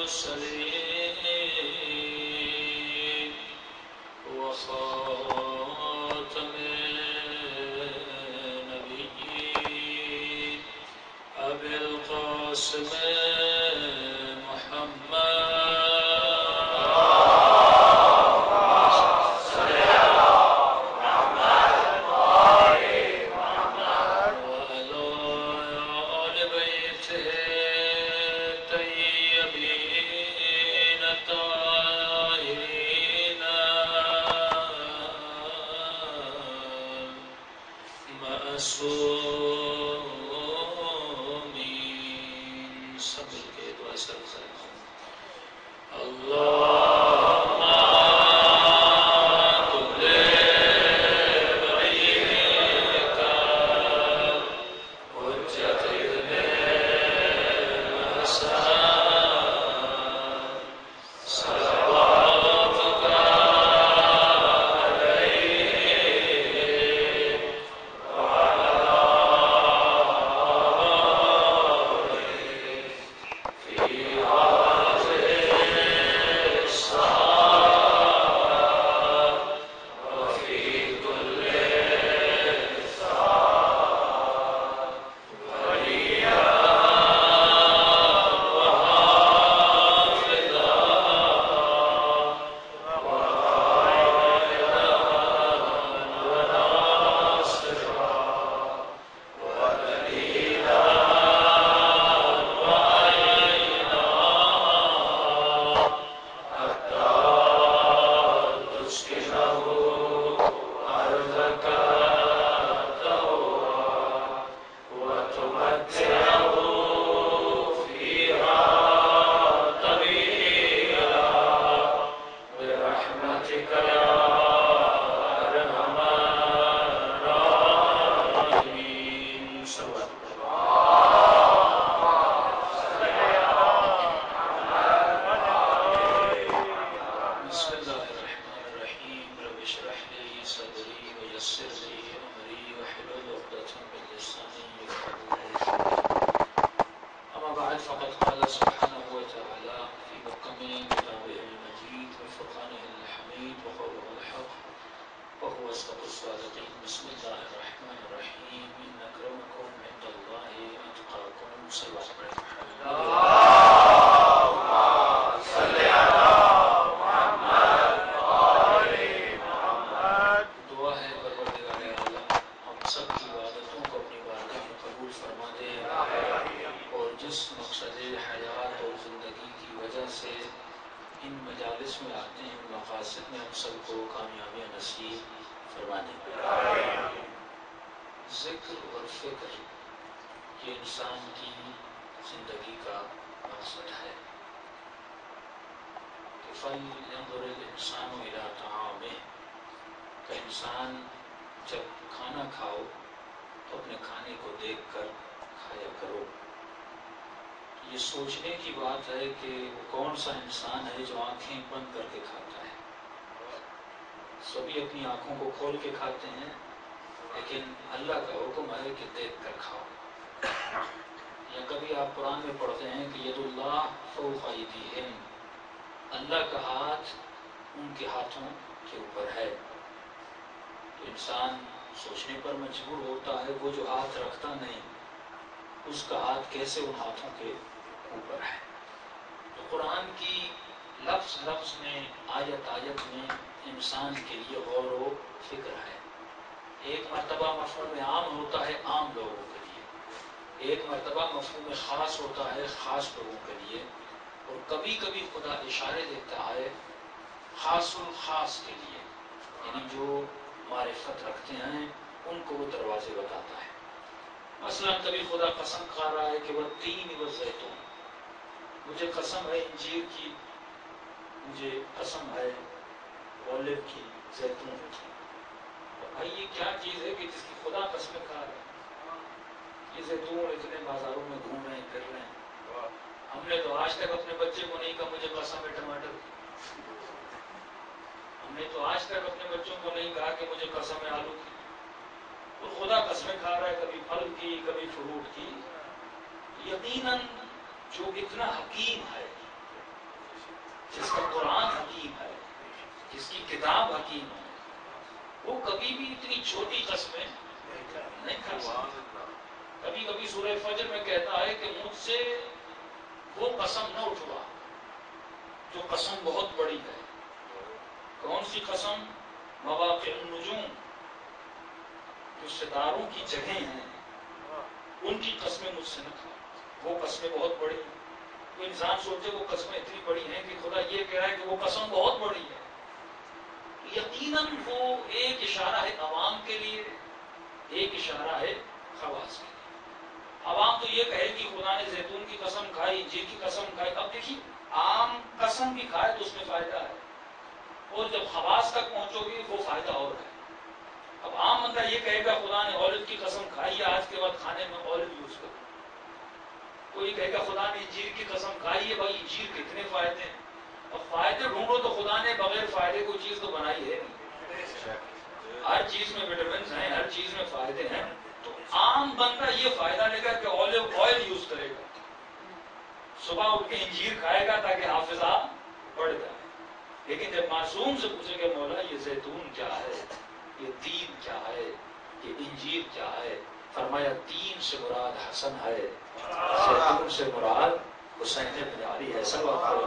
المرسلين وخاتم النبيين أبي القاسم یقیناً جو اتنا حکیم ہے کہتا ہے کہ مجھ سے وہ قسم نہ اٹھوا جو قسم بہت بڑی ہے. کون سی قسم؟ مواقع النجوم، جو ستاروں کی جگہیں ہیں ان کی قسمیں مجھ سے نہ کھا. وہ قسمیں بہت بڑی ہیں. تو انسان سوچے وہ قسمیں اتنی بڑی ہیں کہ خدا یہ کہہ رہا ہے کہ وہ قسم بہت بڑی ہے. یقیناً وہ ایک اشارہ ہے عوام کے لیے، ایک اشارہ ہے خواص کے لیے. عوام تو یہ کہے کہ خدا نے زیتون کی قسم کھائی، انجیر کی قسم کھائی. اب دیکھیے عام قسم بھی کھائے تو اس میں فائدہ ہے، اور جب خواص تک پہنچو گے وہ فائدہ اور ہے. اب عام بندہ یہ کہے گا خدا نے اولد کی قسم کھائی ہے، آج کے بعد کھانے میں اولد یوز کرو. کوئی کہے گا خدا نے انجیر کی قسم کھائی ہے، بھائی انجیر کتنے فائدے ہیں. اب فائدے ڈھونڈو تو خدا نے بغیر فائدے کوئی چیز تو بنائی ہے نہیں. ہر چیز میں وٹامنس ہیں، ہر چیز میں فائدے ہیں. تو عام بندہ یہ فائدہ لے گا کہ اولیو آئل یوز کرے گا، صبح اٹھ کے انجیر کھائے گا تاکہ حافظہ بڑھ جائے. لیکن جب معصوم سے پوچھے کہ مولا یہ زیتون کیا ہے، یہ تین کیا ہے، یہ انجیر کیا ہے، فرمایا تین سے مراد حسن ہے، زیتون سے مراد حسین بن علی ہے. صلی اللہ علیہ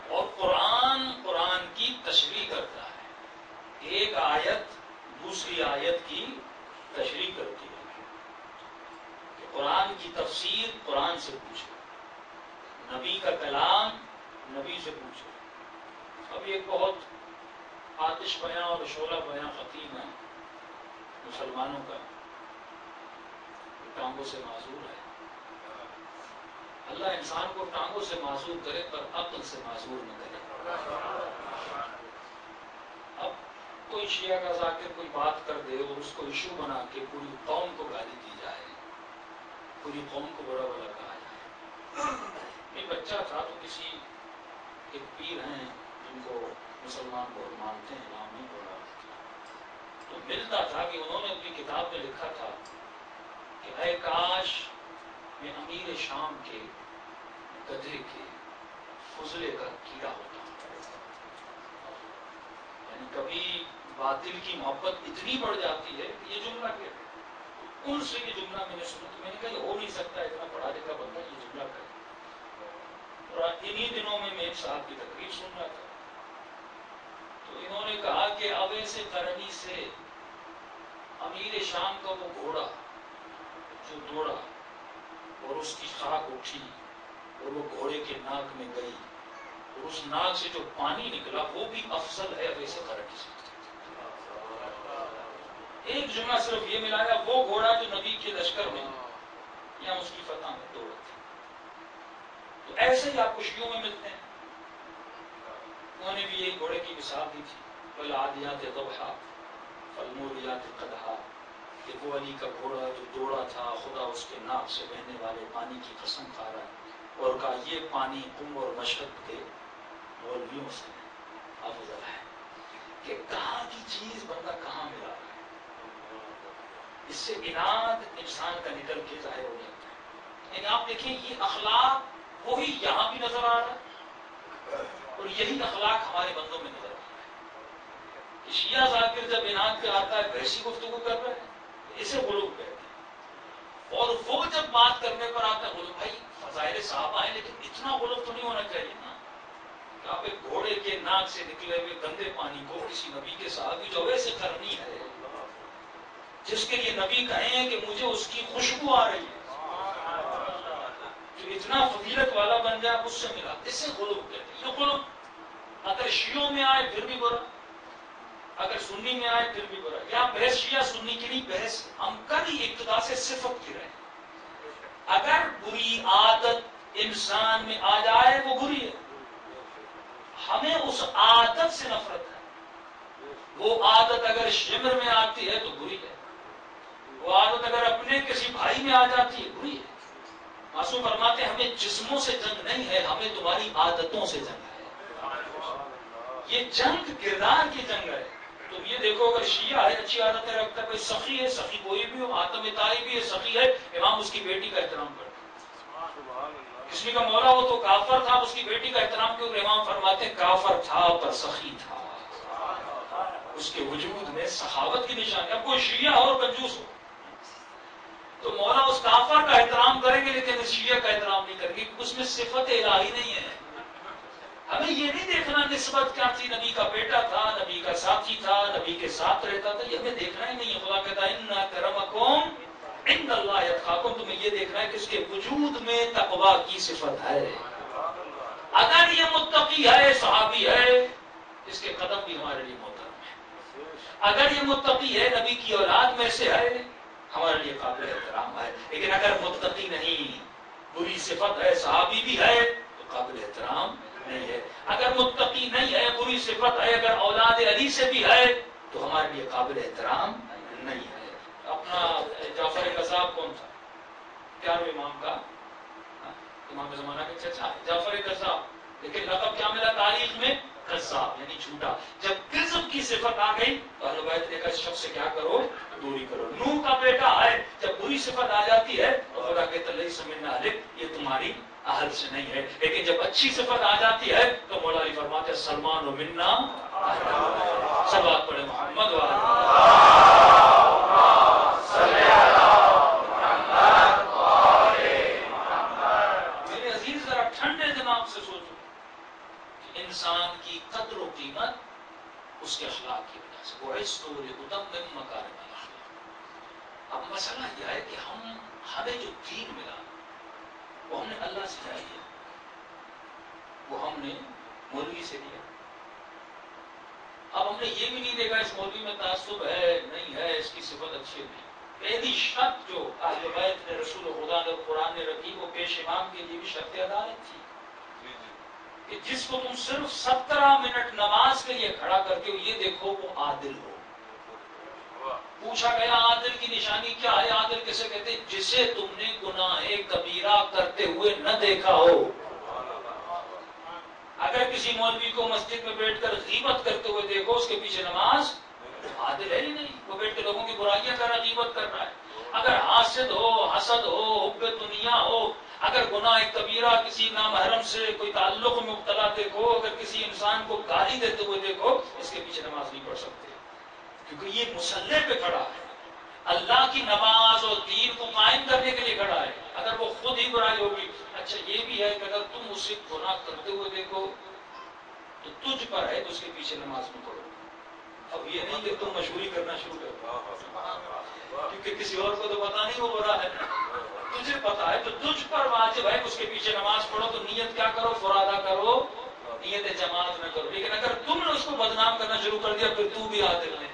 اور قرآن کی تشریح کرتا ہے. ایک آیت دوسری آیت کی تشریح کرتی ہے. قرآن کی تفسیر قرآن سے پوچھو، نبی کا کلام نبی سے پوچھو. اب ایک بہت آتش بیاں اور شعلہ بیاں خطیب ہے مسلمانوں کا، ٹانگوں سے معذور ہے. اللہ انسان کو ٹانگوں سے معذور کرے پر عقل سے معذور نہ کرے. اب کوئی شیعہ کا ذاکر کوئی بات کر دے اور اس کو ایشو بنا کے پوری قوم کو گالی دی جائے، پوری قوم کو بڑا بڑا کہا جائے. ایک بچہ تھا تو کسی ایک پیر ہیں جن کو مسلمان بہت مانتے ہیں، نام نہیں بولا، تو ملتا تھا کہ انہوں نے اپنی کتاب میں لکھا تھا کہ اے کاش میں امیر شام کے گدھے کے فضلے کا کیڑا ہوتا. یعنی کبھی باطل کی محبت اتنی بڑھ جاتی ہے کہ یہ جملہ کہتے ہیں. ان سے یہ جملہ میں نے سنا تو میں نے کہا یہ ہو نہیں سکتا، اتنا پڑھا لکھا بندہ یہ جملہ کرے. اور انہی دنوں میں میرے صاحب کی تقریر سن رہا تھا تو انہوں نے کہا کہ اویس قرنی سے امیر شام کا وہ گھوڑا جو دوڑا اور اس کی خاک اٹھی اور وہ گھوڑے کے ناک میں گئی اور اس ناک سے جو پانی نکلا وہ بھی افضل ہے اویس قرنی سے. ایک جملہ صرف یہ ملایا، وہ گھوڑا جو نبی کے لشکر میں یا اس کی فتح میں دوڑا تھا. تو ایسے ہی آپ کو شیعوں میں ملتے ہیں. انہوں نے بھی یہی گھوڑے کی مثال دی تھی، والعادیات ضبحا فالموریات قدحا، کہ وہ علی کا گھوڑا جو دوڑا تھا خدا اس کے ناک سے بہنے والے پانی کی قسم کھا رہا ہے اور کہا یہ پانی قم اور مشرق کے مولویوں سے افضل ہے. کہ کہاں کی چیز بندہ کہاں ملا رہا ہے. اس سے اناد انسان کا نکل کے ظاہر ہو جاتا ہے. یعنی آپ دیکھیں یہ اخلاق وہی یہاں بھی نظر آ رہا ہے اور یہی اخلاق ہمارے بندوں میں نظر آ رہا ہے. شیعہ ذاکر جب اناد پہ آتا ہے ویسی گفتگو کر رہے ہیں اسے غلوب کہتے ہیں، اور وہ جب بات کرنے پر آتا ہے غلوب. بھائی فضائل صحابہ ہیں لیکن اتنا غلوب تو نہیں ہونا چاہیے نا کہ آپ ایک گھوڑے کے ناک سے نکلے ہوئے گندے پانی کو کسی نبی کے صحابی جو ویسے کرنی ہے جس کے لیے نبی کہیں کہ مجھے اس کی خوشبو آ رہی ہے، جو اتنا فضیلت والا بن جائے اس سے ملا، اس سے غلوب کہتے ہیں. یہ غلوب اگر شیعوں میں آئے پھر بھی برا، اگر سنی میں آئے پھر بھی برا. یہاں بحث شیعہ سنی کی نہیں، بحث ہم کل ہی ابتدا سے صفت کی رہے ہیں. اگر بری عادت انسان میں آ جائے وہ بری ہے، ہمیں اس عادت سے نفرت ہے. وہ عادت اگر شمر میں آتی ہے تو بری ہے، وہ عادت اگر اپنے کسی بھائی میں آ جاتی ہے بری ہے. معصوم فرماتے ہیں ہمیں جسموں سے جنگ نہیں ہے، ہمیں تمہاری عادتوں سے جنگ ہے. یہ جنگ کردار کی جنگ ہے. تم یہ دیکھو اگر شیعہ ہے اچھی عادتیں رکھتا ہے، کوئی سخی ہے، سخی کوئی بھی ہو، آتم طائی بھی ہے، سخی ہے، امام اس کی بیٹی کا احترام کرتا ہے. کسی کا مولا ہو تو کافر تھا، اس کی بیٹی کا احترام کیوں؟ امام فرماتے ہیں کافر تھا پر سخی تھا. اس کے وجود میں سخاوت کی نشانی. اب کوئی شیعہ اور کنجوس ہو تو مولا اس کافر کا احترام کریں گے لیکن اس شیعہ کا احترام نہیں کریں گے کیونکہ اس میں صفت الہی نہیں ہے. ہمیں یہ نہیں دیکھنا نسبت کیا تھی, نبی کا بیٹا تھا, نبی کا ساتھی تھا, نبی کے ساتھ رہتا تھا, یہ ہمیں دیکھنا ہی نہیں ہے. خدا کہتا ہے ان اکرمکم عند اللہ یتقاکم, تمہیں یہ دیکھنا ہے کہ اس کے وجود میں تقویٰ کی صفت ہے. اگر یہ متقی ہے, صحابی ہے, اس کے قدم بھی ہمارے لیے محترم ہے. اگر یہ متقی ہے, نبی کی اولاد میں سے ہے, ہمارے لیے قابل احترام ہے. لیکن اگر متقی نہیں, بری صفت ہے, صحابی بھی ہے, تو قابل احترام نہیں ہے. اگر متقی نہیں ہے, بری صفت ہے, اگر اولاد علی سے بھی ہے, تو ہمارے لیے قابل احترام نہیں ہے. اپنا جعفر کذاب کون تھا؟ 11ویں امام کا, امام زمانہ کے چچا جعفر کذاب, لیکن لقب کیا ملا تاریخ میں؟ کذاب, یعنی جھوٹا. جب کذب کی صفت آ گئی تو اہل بیت نے کہا اس شخص سے کیا کرو؟ دوری کرو. نوح کا بیٹا ہے, جب بری صفت آ جاتی ہے تو خدا کہتا ہے لیس منا اہلک, یہ تمہاری اہل سے نہیں ہے. لیکن جب اچھی صفت آ جاتی ہے تو مولا علی فرماتے ہیں سلمان و منا. صلوات پڑھے محمد میرے عزیز, ذرا ٹھنڈے دماغ سے سوچو کہ انسان کی قدر و قیمت اس کے اخلاق کی وجہ سے. وَعِزْتُ لِأُتَمِّمَ مَكَارِمَ الْأَخْلَاقِ. اب مسئلہ یہ ہے کہ ہمیں جو دین ملا وہ ہم نے اللہ سے کیا لیا, وہ ہم نے مولوی سے لیا. اب ہم نے یہ بھی نہیں دیکھا اس مولوی میں تعصب ہے نہیں ہے, اس کی صفت اچھی نہیں. پہلی شرط جو اہل بیت نے, رسول خدا نے, قرآن نے رکھی, وہ پیش امام کے لیے بھی شرط عدالت تھی کہ جس کو تم صرف 17 منٹ نماز کے لیے کھڑا کرتے ہو, یہ دیکھو وہ عادل ہو. پوچھا گیا عادل کی نشانی کیا ہے؟ عادل کسے کہتے ہیں؟ جسے تم نے گناہ کبیرہ کرتے ہوئے نہ دیکھا ہو. اگر کسی مولوی کو مسجد میں بیٹھ کر غیبت کرتے ہوئے دیکھو, اس کے پیچھے نماز عادل ہے ہی نہیں. وہ بیٹھ کے لوگوں کی برائیاں کر رہا, غیبت کر رہا ہے. اگر حاسد ہو, حسد ہو, حب دنیا ہو, اگر گناہ کبیرہ کسی نامحرم سے کوئی تعلق میں مبتلا دیکھو, اگر کسی انسان کو گالی دیتے ہوئے دیکھو, اس کے پیچھے نماز نہیں پڑھ سکتے کیونکہ یہ مصلی پہ کھڑا ہے, اللہ کی نماز اور دین کو قائم کرنے کے لیے کھڑا ہے. اگر وہ خود ہی برائی ہوگی. اچھا یہ بھی ہے کہ اگر تم اسے گناہ کرتے ہوئے دیکھو تو تجھ پر ہے تو اس کے پیچھے نماز میں پڑھو. اب یہ نہیں کہ تم مشہوری کرنا شروع کرو کیونکہ کسی اور کو تو پتا نہیں وہ برا ہے, تجھے پتا ہے, تو تجھ پر واجب ہے کہ اس کے پیچھے نماز پڑھو. تو نیت کیا کرو؟ فرادہ کرو, نیت جماعت میں کرو. لیکن اگر تم نے اس کو بدنام کرنا شروع کر دیا پھر تو بھی عادل نہیں,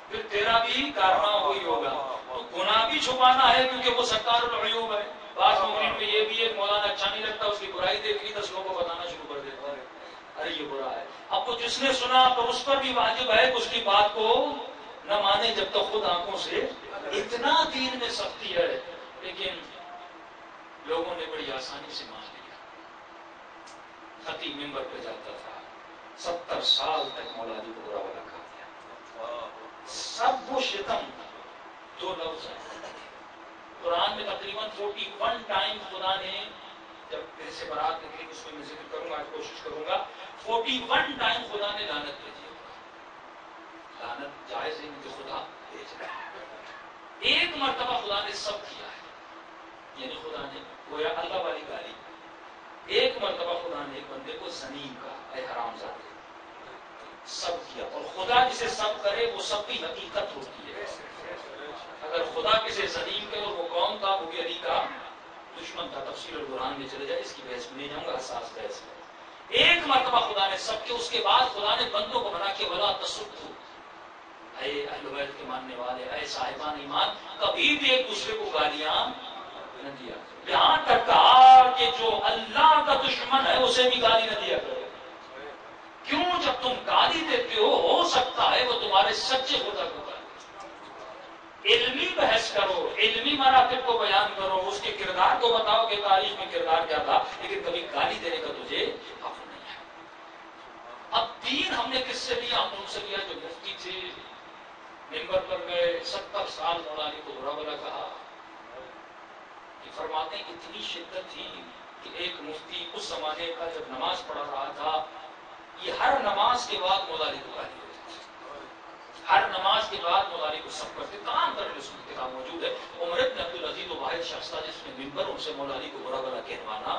پھر تیرا بھی کارنامہ وہی ہوگا. تو گناہ بھی چھپانا ہے کیونکہ وہ ستار العیوب ہے. بعض مومنین میں یہ بھی ہے, مولانا اچھا نہیں لگتا, اس کی برائی دیکھ لی 10 لوگوں کو بتانا شروع کر دیتا ہے, ارے یہ برا ہے. اب تو جس نے سنا تو اس پر بھی واجب ہے کہ اس کی بات کو نہ مانے جب تک خود آنکھوں سے. اتنا دین میں سختی ہے, لیکن لوگوں نے بڑی آسانی سے مان لیا. خطیب منبر پہ جاتا تھا, 70 سال تک مولانا کو برا بلا کہا گیا. سب وہ شتم 2 لفظ ہیں قرآن میں تقریباً 41 ٹائم خدا نے, جب پھر سے برات نکلی اس میں ذکر کروں گا, آج کوشش کروں گا, 41 ٹائم خدا نے لعنت بھیجی. لعنت جائز ہے کہ خدا بھیج رہا ہے. ایک مرتبہ خدا نے سب کیا ہے, یعنی خدا نے گویا اللہ والی گالی. ایک مرتبہ خدا نے ایک بندے کو زنیم کہا, اے حرام زادے, سب کیا. اور خدا جسے سب کرے وہ سب کی حقیقت ہوتی ہے. اگر خدا کسی زنیم کے اور وہ کون تھا, وہ بھی علی کا دشمن تھا. تفسیر القرآن میں چلے جائے, اس کی بحث میں نہیں جاؤں گا, حساس بحث ہے. ایک مرتبہ خدا نے سب کے, اس کے بعد خدا نے بندوں کو بنا کے ولا تسبوا, اے اہل بیت کے ماننے والے, اے صاحبان ایمان, کبھی بھی ایک دوسرے کو گالیاں نہ دیا. یہاں تک کہا کہ جو اللہ کا دشمن ہے اسے بھی گالی نہ دیا کرو. کیوں؟ جب تم گالی دیتے ہو سکتا ہے وہ تمہارے سچے خدا کو گالی. علمی بحث کرو, علمی مراتب کو بیان کرو, اس کے کردار کو بتاؤ کہ تاریخ میں کردار کیا تھا, لیکن کبھی گالی دینے کا تجھے حق نہیں ہے. اب دین ہم نے کس سے لیا؟ ہم ان سے لیا جو مفتی تھے, منبر پر گئے, 70 سال مولانا کو برا بلا کہا. کہ فرماتے ہیں اتنی شدت تھی کہ ایک مفتی اس زمانے کا جب نماز پڑھا رہا تھا, یہ ہر نماز کے بعد مولانا کو گالی دیتا تھا. ہر نماز کے بعد مولانا کو سب کرتے تمام طرح کے سنت کتاب موجود ہے. عمر بن عبدالعزیز وہ واحد شخص تھا جس نے منبر ان سے مولانا کو برا بلا کہلوانا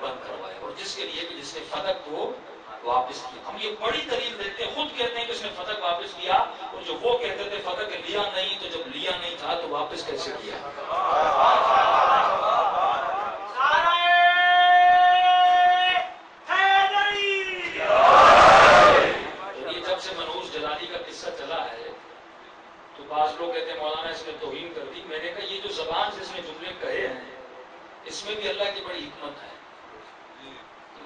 بند کروایا اور جس کے لیے کہ جس نے فتح کو واپس کیا. ہم یہ بڑی دلیل دیتے ہیں, خود کہتے ہیں کہ اس نے فتح واپس کیا, اور جو وہ کہتے تھے فتح لیا نہیں, تو جب لیا نہیں تھا تو واپس کیسے کیا؟ یہ جب سے منوس جلالی کا قصہ چلا ہے تو بعض لوگ کہتے ہیں مولانا اس نے توہین کر دی. میں نے کہا یہ جو زبان سے اس نے جملے کہے ہیں اس میں بھی اللہ کی بڑی حکمت ہے.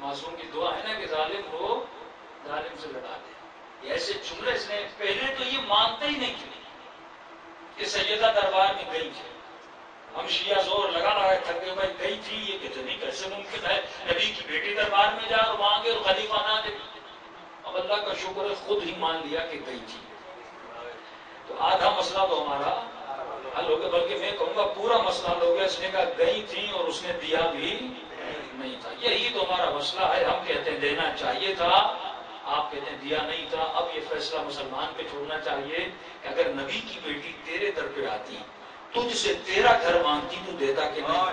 معصوم کی دعا ہے نا کہ ظالم کو ظالم سے لڑا دے. ایسے جملے اس نے پہلے تو یہ مانتے ہی نہیں تھے کہ سیدہ دربار میں گئی تھی. ہم شیعہ زور لگا رہے تھے کہ بھائی گئی تھی, یہ کتنی کیسے ممکن ہے نبی کی بیٹی دربار میں جا اور مانگے اور خلیفہ نہ دے. اب اللہ کا شکر ہے خود ہی مان لیا کہ گئی تھی, تو آدھا مسئلہ تو ہمارا حل ہو گیا. بلکہ میں کہوں گا پورا مسئلہ حل ہو گیا. اس نے کہا گئی تھی اور اس نے دیا بھی نہیں تھا. یہی تو ہمارا مسئلہ ہے. ہم کہتے ہیں دینا چاہیے تھا, آپ کہتے ہیں دیا نہیں تھا. اب یہ فیصلہ مسلمان پہ چھوڑنا چاہیے کہ اگر نبی کی بیٹی تیرے در پہ آتی, تجھ سے تیرا گھر مانگتی, تو دیتا کہ نہیں؟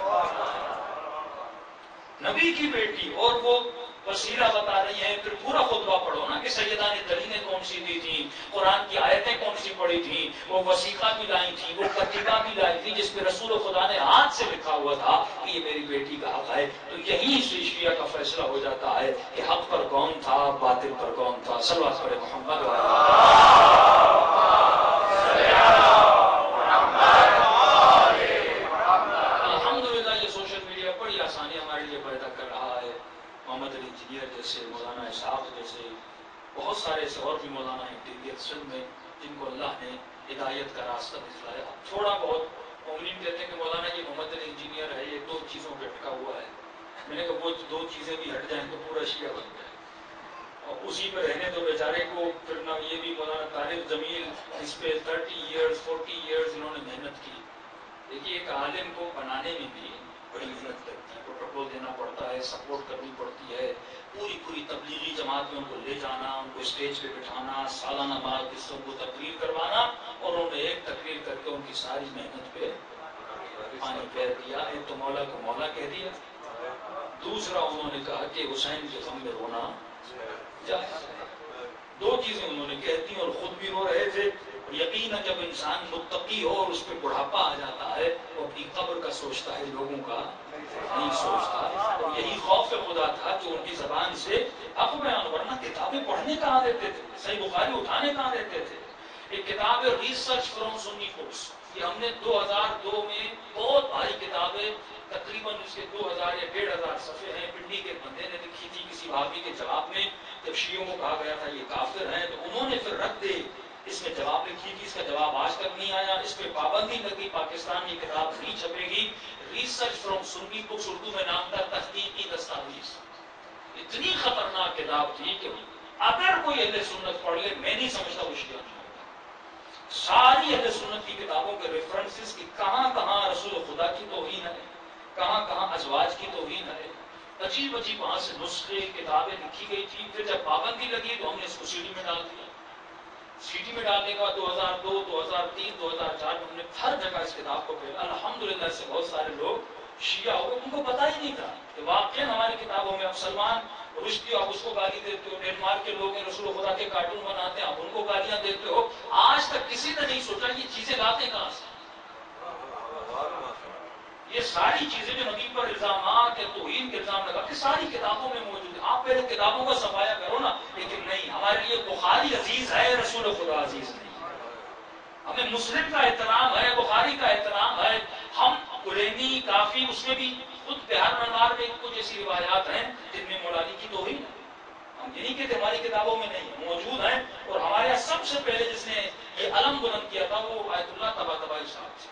نبی کی بیٹی اور وہ وسیلہ بتا رہی ہیں, پھر پورا خطبہ پڑھو نا کہ سیدہ نے دلیلیں کون سی دی تھی, قرآن کی آیتیں کون سی پڑھی تھی, وہ وثیقہ بھی لائی تھی, وہ کتیبہ بھی لائی تھی جس پہ رسول خدا نے ہاتھ سے لکھا ہوا تھا کہ یہ میری بیٹی کا حق ہے. تو یہیں سے شیعہ کا فیصلہ ہو جاتا ہے کہ حق پر کون تھا, باطل پر کون تھا. صلوات پڑھے محمد الحمدللہ. یہ سوشل میڈیا بڑی آسانی ہمارے لیے پیدا کر رہا ہے. محمد علی انجینئر جیسے, مولانا اسحاق جیسے, بہت سارے ایسے اور بھی مولانا ہیں طبیعت سندھ میں جن کو اللہ نے ہدایت کا راستہ دکھلایا. تھوڑا بہت مومنین کہتے ہیں کہ مولانا یہ محمد علی انجینئر ہے, یہ 2 چیزوں پہ اٹکا ہوا ہے. میں نے کہا وہ 2 چیزیں بھی ہٹ جائیں تو پورا شیعہ بن جائے, اور اسی پہ رہنے تو بیچارے کو. پھر نہ یہ بھی مولانا طارق جمیل, اس پہ 30 ایئرز 40 ایئرز انہوں نے محنت کی. دیکھیے ایک عالم کو بنانے میں بھی بڑی محنت لگتی ہے, پروٹوکول دینا پڑتا ہے, سپورٹ کرنی پڑتی ہے, پوری تبلیغی جماعت میں ان کو لے جانا, ان کو اسٹیج پہ بٹھانا, سالانہ بعد قصوں کو تقریر کروانا, اور انہوں نے ایک تقریر کر کے ان کی ساری محنت پہ پانی پھیر دیا. ایک تو مولا کو مولا کہہ دیا, دوسرا انہوں نے کہا کہ حسین کے غم میں رونا جائز ہے. 2 چیزیں انہوں نے کہہ دی اور خود بھی رو رہے تھے. یقیناً جب انسان متقی ہو اور اس پہ بڑھاپا آ جاتا ہے, وہ اپنی قبر کا سوچتا ہے, لوگوں کا نہیں سوچتا. اور یہی خوف خدا تھا جو ان کی زبان سے حق بیان. ورنہ کتابیں پڑھنے کہاں دیتے تھے, صحیح بخاری اٹھانے کہاں دیتے تھے. ایک کتاب ہے ریسرچ فرام سنی بکس, یہ ہم نے 2002 میں بہت بھاری کتابیں, تقریباً اس کے 2000 یا 1500 صفحے ہیں, پنڈی کے بندے نے لکھی تھی کسی بھابی کے جواب میں. جب شیعوں کو کہا گیا تھا یہ کافر ہیں, تو انہوں نے پھر رد دے اس میں جواب لکھی تھی. اس کا جواب آج تک نہیں آیا. اس پہ پابندی لگی, پاکستان کی کتاب نہیں چھپے گی. Research from Sunny Books, Urdu میں نام تھا تحقیقی دستاویز. اتنی خطرناک کتاب تھی کہ اگر کوئی اہل سنت پڑھ لے, میں نہیں سمجھتا وہ شیعہ نہیں ہوگا. ساری اہل سنت کی کتابوں کے ریفرنسز کی کہاں کہاں رسول خدا کی توہین ہے, کہاں کہاں ازواج کی توہین ہے. عجیب وہاں سے نسخے کتابیں لکھی گئی تھی. پھر جب پابندی لگی تو ہم نے اس کو CD میں ڈال دیا. CD میں ڈالنے کا 2002 2003 2004 میں ہم نے ہر جگہ اس کتاب کو پھیلا. الحمدللہ سے بہت سارے لوگ شیعہ ہو گئے, ان کو پتا ہی نہیں تھا کہ واقعا ہماری کتابوں میں. اب سلمان رشدی آپ اس کو گالی دیتے ہو, ڈنمارک کے لوگ ہیں رسول خدا کے کارٹون بناتے ہیں, آپ ان کو گالیاں دیتے ہو. آج تک کسی نے نہیں سوچا یہ چیزیں لاتے کہاں سے. یہ ساری چیزیں جو نبی پر الزامات یا توہین کے الزام لگا کے ساری کتابوں میں موجود ہے. آپ پہلے کتابوں کا صفایا کرو نا. لیکن نہیں, ہمارے لیے بخاری عزیز ہے, رسول خدا عزیز نہیں. ہمیں مسلم کا احترام ہے, بخاری کا احترام ہے. ہم قرینی کافی, اس میں بھی خود بہار منوار میں کچھ ایسی روایات ہیں جن میں مولانا کی توہین ہے. ہم یہ نہیں کہتے ہماری کتابوں میں نہیں, موجود ہیں. اور ہمارے یہاں سب سے پہلے جس نے یہ علم بلند کیا تھا وہ آیت اللہ طباطبائی صاحب سے.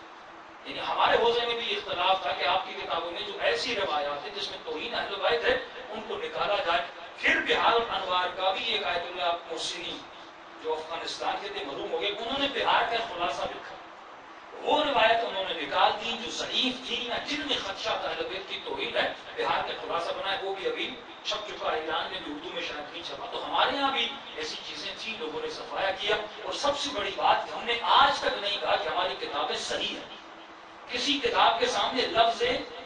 یعنی ہمارے حوزے میں بھی اختلاف تھا کہ آپ کی کتابوں میں جو ایسی روایات ہیں جس میں توہین اہل بیت ہے ان کو نکالا جائے. پھر بہار الانوار کا بھی ایک آیت اللہ محسنی جو افغانستان کے تھے, محروم ہو گئے, انہوں نے بہار کا خلاصہ لکھا. وہ روایت انہوں نے نکال دی جو ضعیف تھی یا جن میں خدشہ تھا اہل بیت کی توہین ہے، بہار کا خلاصہ بنا ہے، وہ بھی ابھی چھپ چکا ہے، ایران میں بھی اردو میں شاید نہیں چھپا. تو ہمارے یہاں بھی ایسی چیزیں تھیں، لوگوں نے صفایا کیا. اور سب سے بڑی بات کہ ہم نے آج تک نہیں کہا کہ ہماری کتابیں صحیح ہیں. کسی کتاب کے سامنے لفظ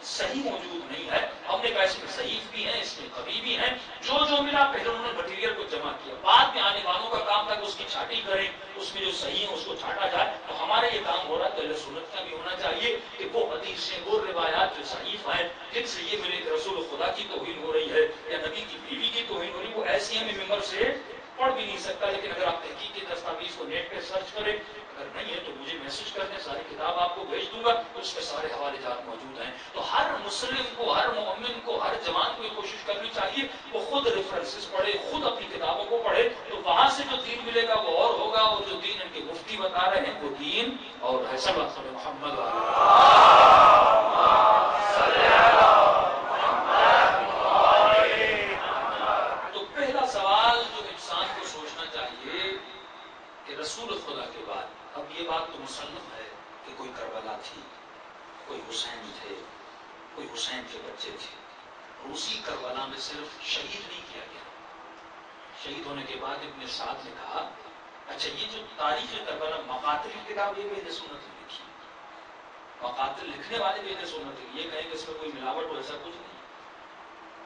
صحیح موجود نہیں ہے. ہم نے کہا اس میں ضعیف بھی ہیں، اس میں قوی بھی ہیں. جو ملا پہلے انہوں نے مٹیریل کو جمع کیا، بعد میں آنے والوں کا کام تھا کہ اس کی چھانٹی کریں، اس میں جو صحیح ہے اس کو چھانٹا جائے. تو ہمارا یہ کام ہو رہا ہے. اہل سنت کا بھی ہونا چاہیے کہ وہ حدیثیں، وہ روایات جو ضعیف ہیں، جن سے یہ ملے کہ رسول خدا کی توہین ہو رہی ہے یا نبی کی بیوی کی توہین ہو رہی ہے، وہ ایسی ہیں میں ممبر سے پڑھ بھی نہیں سکتا. لیکن اگر آپ تحقیق کی دستاویز کو نیٹ پہ سرچ کریں، اگر نہیں ہے تو مجھے میسج کر دیں، ساری کتاب آپ کو بھیج دوں گا، اس میں سارے حوالے جات موجود ہیں. تو ہر مسلم کو، ہر مومن کو، ہر جوان کو یہ کوشش کرنی چاہیے وہ خود ریفرنسز پڑھے، خود اپنی کتابوں کو پڑھے. تو وہاں سے جو دین ملے گا وہ اور ہوگا، اور جو دین ان کے مفتی بتا رہے ہیں وہ دین اور ہے. صلی اللہ علیہ محمد تو پہلا سوال جو انسان کو سوچنا چاہیے کہ رسول خدا کے بعد، اب یہ بات تو مسلم ہے کہ کوئی کربلا تھی، کوئی حسین تھے، کوئی حسین کے بچے تھے. روسی کربلا میں صرف شہید نہیں کیا گیا. شہید ہونے کے بعد ابن سعد نے کہا اچھا یہ جو تاریخ کربلا، مقاتل کی کتاب یہ بھی اہل سنت نے لکھی، مقاتل لکھنے والے بھی اہل سنت نے، یہ کہیں کہ اس میں کوئی ملاوٹ ہو ایسا کچھ نہیں.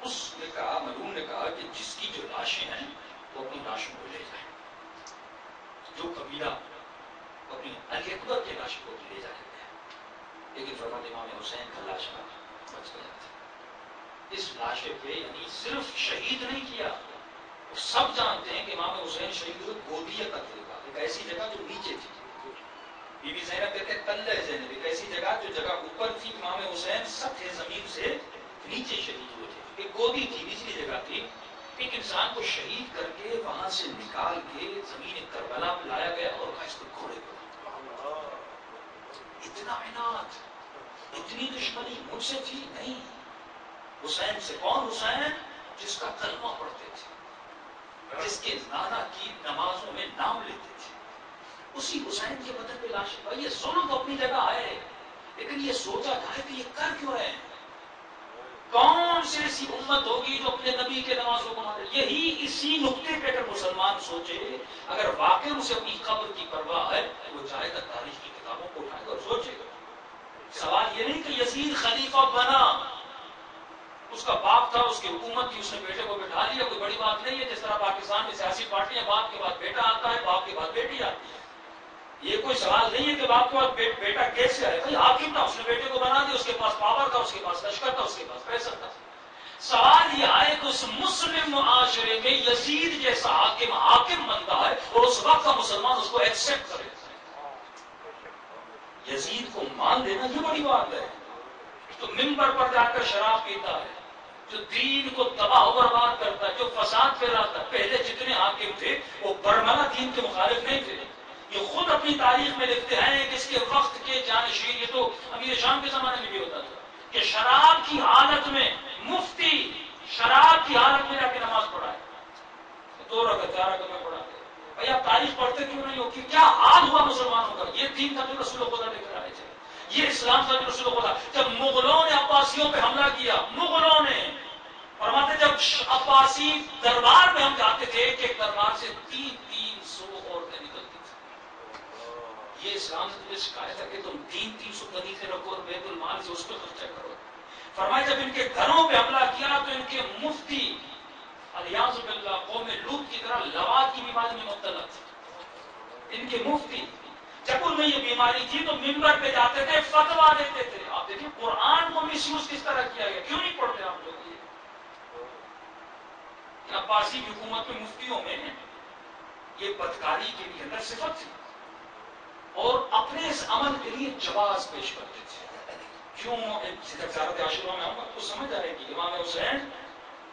اس نے کہا، مرحوم نے کہا کہ جس کی جو لاشیں ہیں وہ اپنی لاشوں کو لے جائیں. جو قبیلہ اپنی علی اکبر کی لاشوں کو لے جائیں گے، لیکن فرماتے امام حسین کا لاش بچ گیا تھا. اس لاشے پہ یعنی صرف شہید نہیں کیا، سب جانتے ہیں کہ امام حسین شہید ہوئے گودیا قتل کا، ایک ایسی جگہ جو نیچے تھی. بی بی زینب کہتے ہیں تلہ زینب، ایک ایسی جگہ جو جگہ اوپر تھی. امام حسین سطح زمین سے نیچے شہید ہوئے تھے. ایک گودی تھی، نچلی جگہ تھی. ایک انسان کو شہید کر کے وہاں سے نکال کے زمین کربلا پہ لایا گیا اور کہا اس کو گھوڑے پہ. اتنا عناد، اتنی دشمنی مجھ سے تھی نہیں. حسین سے. کون حسین؟ جس کا کلمہ پڑھتے تھے، جس کے نانا کی نمازوں میں نام لیتے تھے. اسی حسین کے بدن پہ لاشیں. بھائی یہ ظلم تو اپنی جگہ ہے، لیکن یہ سوچا جائے کہ یہ کر کیوں رہے ہیں. کون سی ایسی امت ہوگی جو اپنے نبی کے نمازوں کو مانے؟ یہی اسی نقطے پہ اگر مسلمان سوچے، اگر واقعی اسے اپنی قبر کی پرواہ ہے، وہ جائے گا تاریخ کی کتابوں کو اٹھائے گا اور سوچے گا. سوال یہ نہیں کہ یزید خلیفہ بنا، اس کا باپ تھا، اس کی حکومت تھی، اس نے بیٹے کو بٹھا لیا، کوئی بڑی بات نہیں ہے. جس طرح پاکستان میں سیاسی پارٹیاں باپ کے بعد بیٹا آتا ہے، باپ کے بعد بیٹی آتی ہے. یہ کوئی سوال نہیں ہے کہ باپ کے بعد بیٹا کیسے آئے. بھائی حاکم تھا، اس نے بیٹے کو بنا دیا، اس کے پاس پاور تھا، اس کے پاس لشکر تھا، اس کے پاس پیسہ تھا. سوال یہ آئے کہ اس مسلم معاشرے میں یزید جیسا حاکم بنتا ہے اور اس وقت کا مسلمان اس کو ایکسپٹ کرے. یزید کو مان لینا یہ بڑی بات ہے. تو منبر پر جا کر شراب پیتا ہے، جو دین کو تباہ و برباد کرتا ہے، جو فساد پھیلاتا ہے. پہلے جتنے حاکم تھے وہ برملا دین کے مخالف نہیں تھے. یہ خود اپنی تاریخ میں لکھتے ہیں کہ اس کے وقت کے جانشین، یہ تو امیر شام کے زمانے میں بھی ہوتا تھا کہ شراب کی حالت میں مفتی شراب کی حالت میں جا کے نماز پڑھائے، 2 رکعت 4 رکعت میں پڑھاتے. بھائی آپ تاریخ پڑھتے کیوں نہیں ہو کہ کیا حال ہوا مسلمانوں کا؟ یہ دین تھا جو رسول خدا لے کر آئے تھے، یہ اسلام تھا جو رسول خدا. جب مغلوں نے عباسیوں پہ حملہ کیا، مغلوں نے فرماتے جب عباسی دربار میں ہم جاتے تھے کہ ایک دربار سے 300 عورتیں نکلتی تھیں. یہ اسلام سے تجھے شکایت ہے کہ تم 300 قدیسے رکھو اور بیت المال سے اس پہ خرچہ کرو. فرمایا جب ان کے گھروں پہ حملہ کیا تو ان کے مفتی الیاذ باللہ قوم لوط کی طرح لواط کی بیماری میں مبتلا تھے. ان کے مفتی جب ان میں یہ بیماری تھی تو منبر پہ جاتے تھے، فتوا دیتے تھے. آپ دیکھیں قرآن کو مس یوز کس طرح کیا گیا. کیوں نہیں پڑھتے آپ لوگ؟ یہ عباسی کی حکومت میں مفتیوں میں یہ بدکاری کے لیے اندر صفت تھی اور اپنے اس عمل کے لیے جواز پیش کرتے تھے. کیوں؟ زیارت عاشورہ میں ہم آپ کو سمجھ آئے گی. امام حسین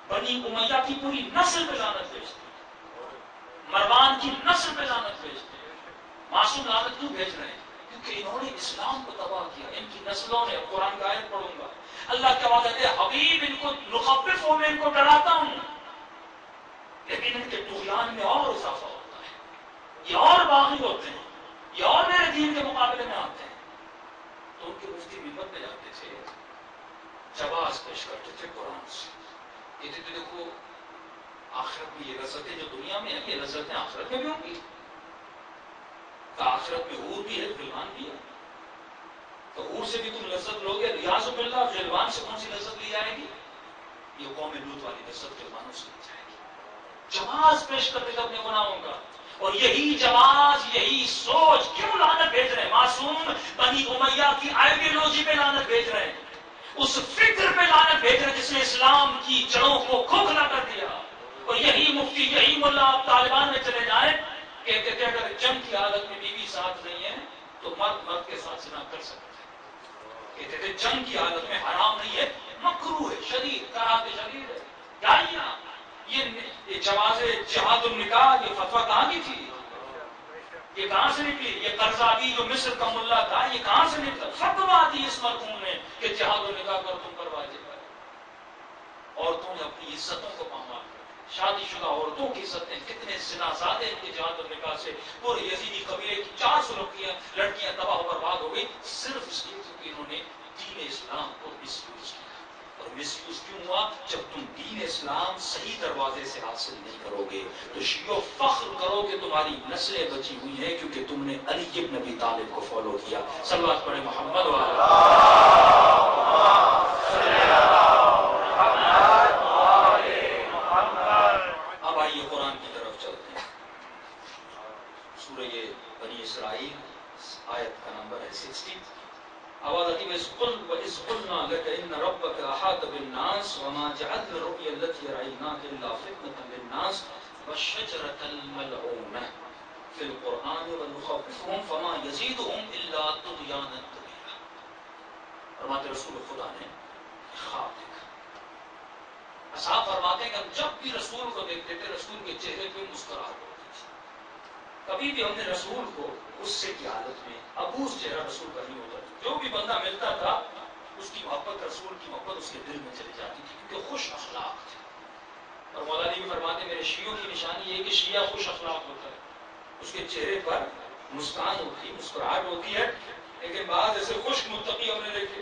بنی امیہ کی پوری نسل پہ لعنت بھیجتے، مروان کی نسل پہ لعنت بھیجتے. معصوم لعنت کیوں بھیج رہے ہیں؟ کیونکہ انہوں نے اسلام کو تباہ کیا. ان کی نسلوں نے، قرآن کا آیت پڑھوں گا، اللہ کے وعدے ہے حبیب ان کو نخفف ہو، میں ان کو ڈراتا ہوں، لیکن ان کے طغیان میں اور اضافہ ہوتا ہے. یہ اور باغی ہوتے ہیں، یہ اور میرے دین کے مقابلے میں آتے ہیں. تو ان کے کرتے تھے، جواز پیش کرتے تھے قرآن سے. کہتے تھے دیکھو آخرت میں یہ لذتیں جو دنیا میں ہیں یہ لذتیں آخرت میں بھی ہوں گی. تو آخرت میں حور بھی ہے، غلمان بھی ہے. تو حور سے بھی تم لذت لوگے، ریاض باللہ غلمان سے کون سی لذت لی جائے گی؟ یہ قوم لوط والی لذت غلمانوں سے لی جائے گی. جواز پیش کرتے تھے اپنے گناہوں کا. اور یہی جواز، یہی سوچ کیوں لعنت بھیج رہے ہیں؟ معصوم بنی امیہ کی آئیڈیالوجی پہ لعنت بھیج رہے ہیں، اس فکر پہ لعنت بھیج رہے ہیں جس نے اسلام کی جڑوں کو کھوکھلا کر دیا. اور یہی مفتی، یہی ملا آپ طالبان میں چلے جائیں، کہتے تھے اگر جنگ کی حالت میں بیوی ساتھ نہیں ہے تو مرد مرد کے ساتھ زنا کر سکتے ہیں. کہتے تھے جنگ کی حالت میں حرام نہیں ہے، مکروہ ہے، شدید کراہت شدید ہے. دائیاں یہ جواز جہاد النکاح یہ فتویٰ کہاں کی تھی؟ یہ کہاں سے نکلی؟ یہ قرضاوی جو مصر کا ملا تھا یہ کہاں سے نکلا؟ فتویٰ دی اس مرحوم نے کہ جہاد النکاح کر تم پر واجب ہے. عورتوں نے اپنی عزتوں کو پامال کر دیا. شادی شدہ عورتوں کی عزتیں کتنے زنازادے ان کے جہاد النکاح سے. پورے یزیدی قبیلے کی 400 لڑکیاں تباہ و برباد ہو گئی صرف اس لیے کیونکہ انہوں نے دین اسلام کو مس یوز کیا. اور مس یوز کیوں ہوا؟ جب تم دین اسلام صحیح دروازے سے حاصل نہیں کرو گے تو شیعو فخر کرو کہ تمہاری نسلیں بچی ہوئی ہیں کیونکہ تم نے علی ابن ابی طالب کو فالو کیا. صلوات پڑھے محمد والا. اب آئیے قرآن کی طرف چلتے ہیں. سورہ بنی اسرائیل آیت کا نمبر ہے 60. آواز آتی ہے وَإِذْ قُلْنَا لَكَ إِنَّ رَبَّكَ أَحَاطَ بِالنَّاسِ وَمَا جَعَلْنَا الرُّؤْيَا الَّتِي أَرَيْنَاكَ إِلَّا فِتْنَةً لِلنَّاسِ وَالشَّجَرَةَ الْمَلْعُونَةَ فِي الْقُرْآنِ وَنُخَوِّفُهُمْ فَمَا يَزِيدُهُمْ إِلَّا طُغْيَانًا كَبِيرًا. فرماتے رسول خدا نے خواب دیکھا. اصحاب فرماتے ہیں کہ ہم جب بھی رسول کو دیکھتے تھے رسول کے چہرے پہ مسکراہٹ ہوتی تھی. کبھی بھی ہم نے رسول کو غصے کی حالت میں ابوس چہرہ رسول کا نہیں ہوتا. جو بھی بندہ ملتا تھا اس کی محبت، رسول کی محبت اس کے دل میں چلی جاتی تھی کیونکہ خوش اخلاق تھے. اور مولا علی بھی فرماتے ہیں میرے شیعوں کی نشانی یہ ہے کہ شیعہ خوش اخلاق ہوتا ہے. اس کے چہرے پر مسکان ہوتی ہے، مسکراہٹ ہوتی ہے. لیکن بعض ایسے خشک متقی ہم نے دیکھے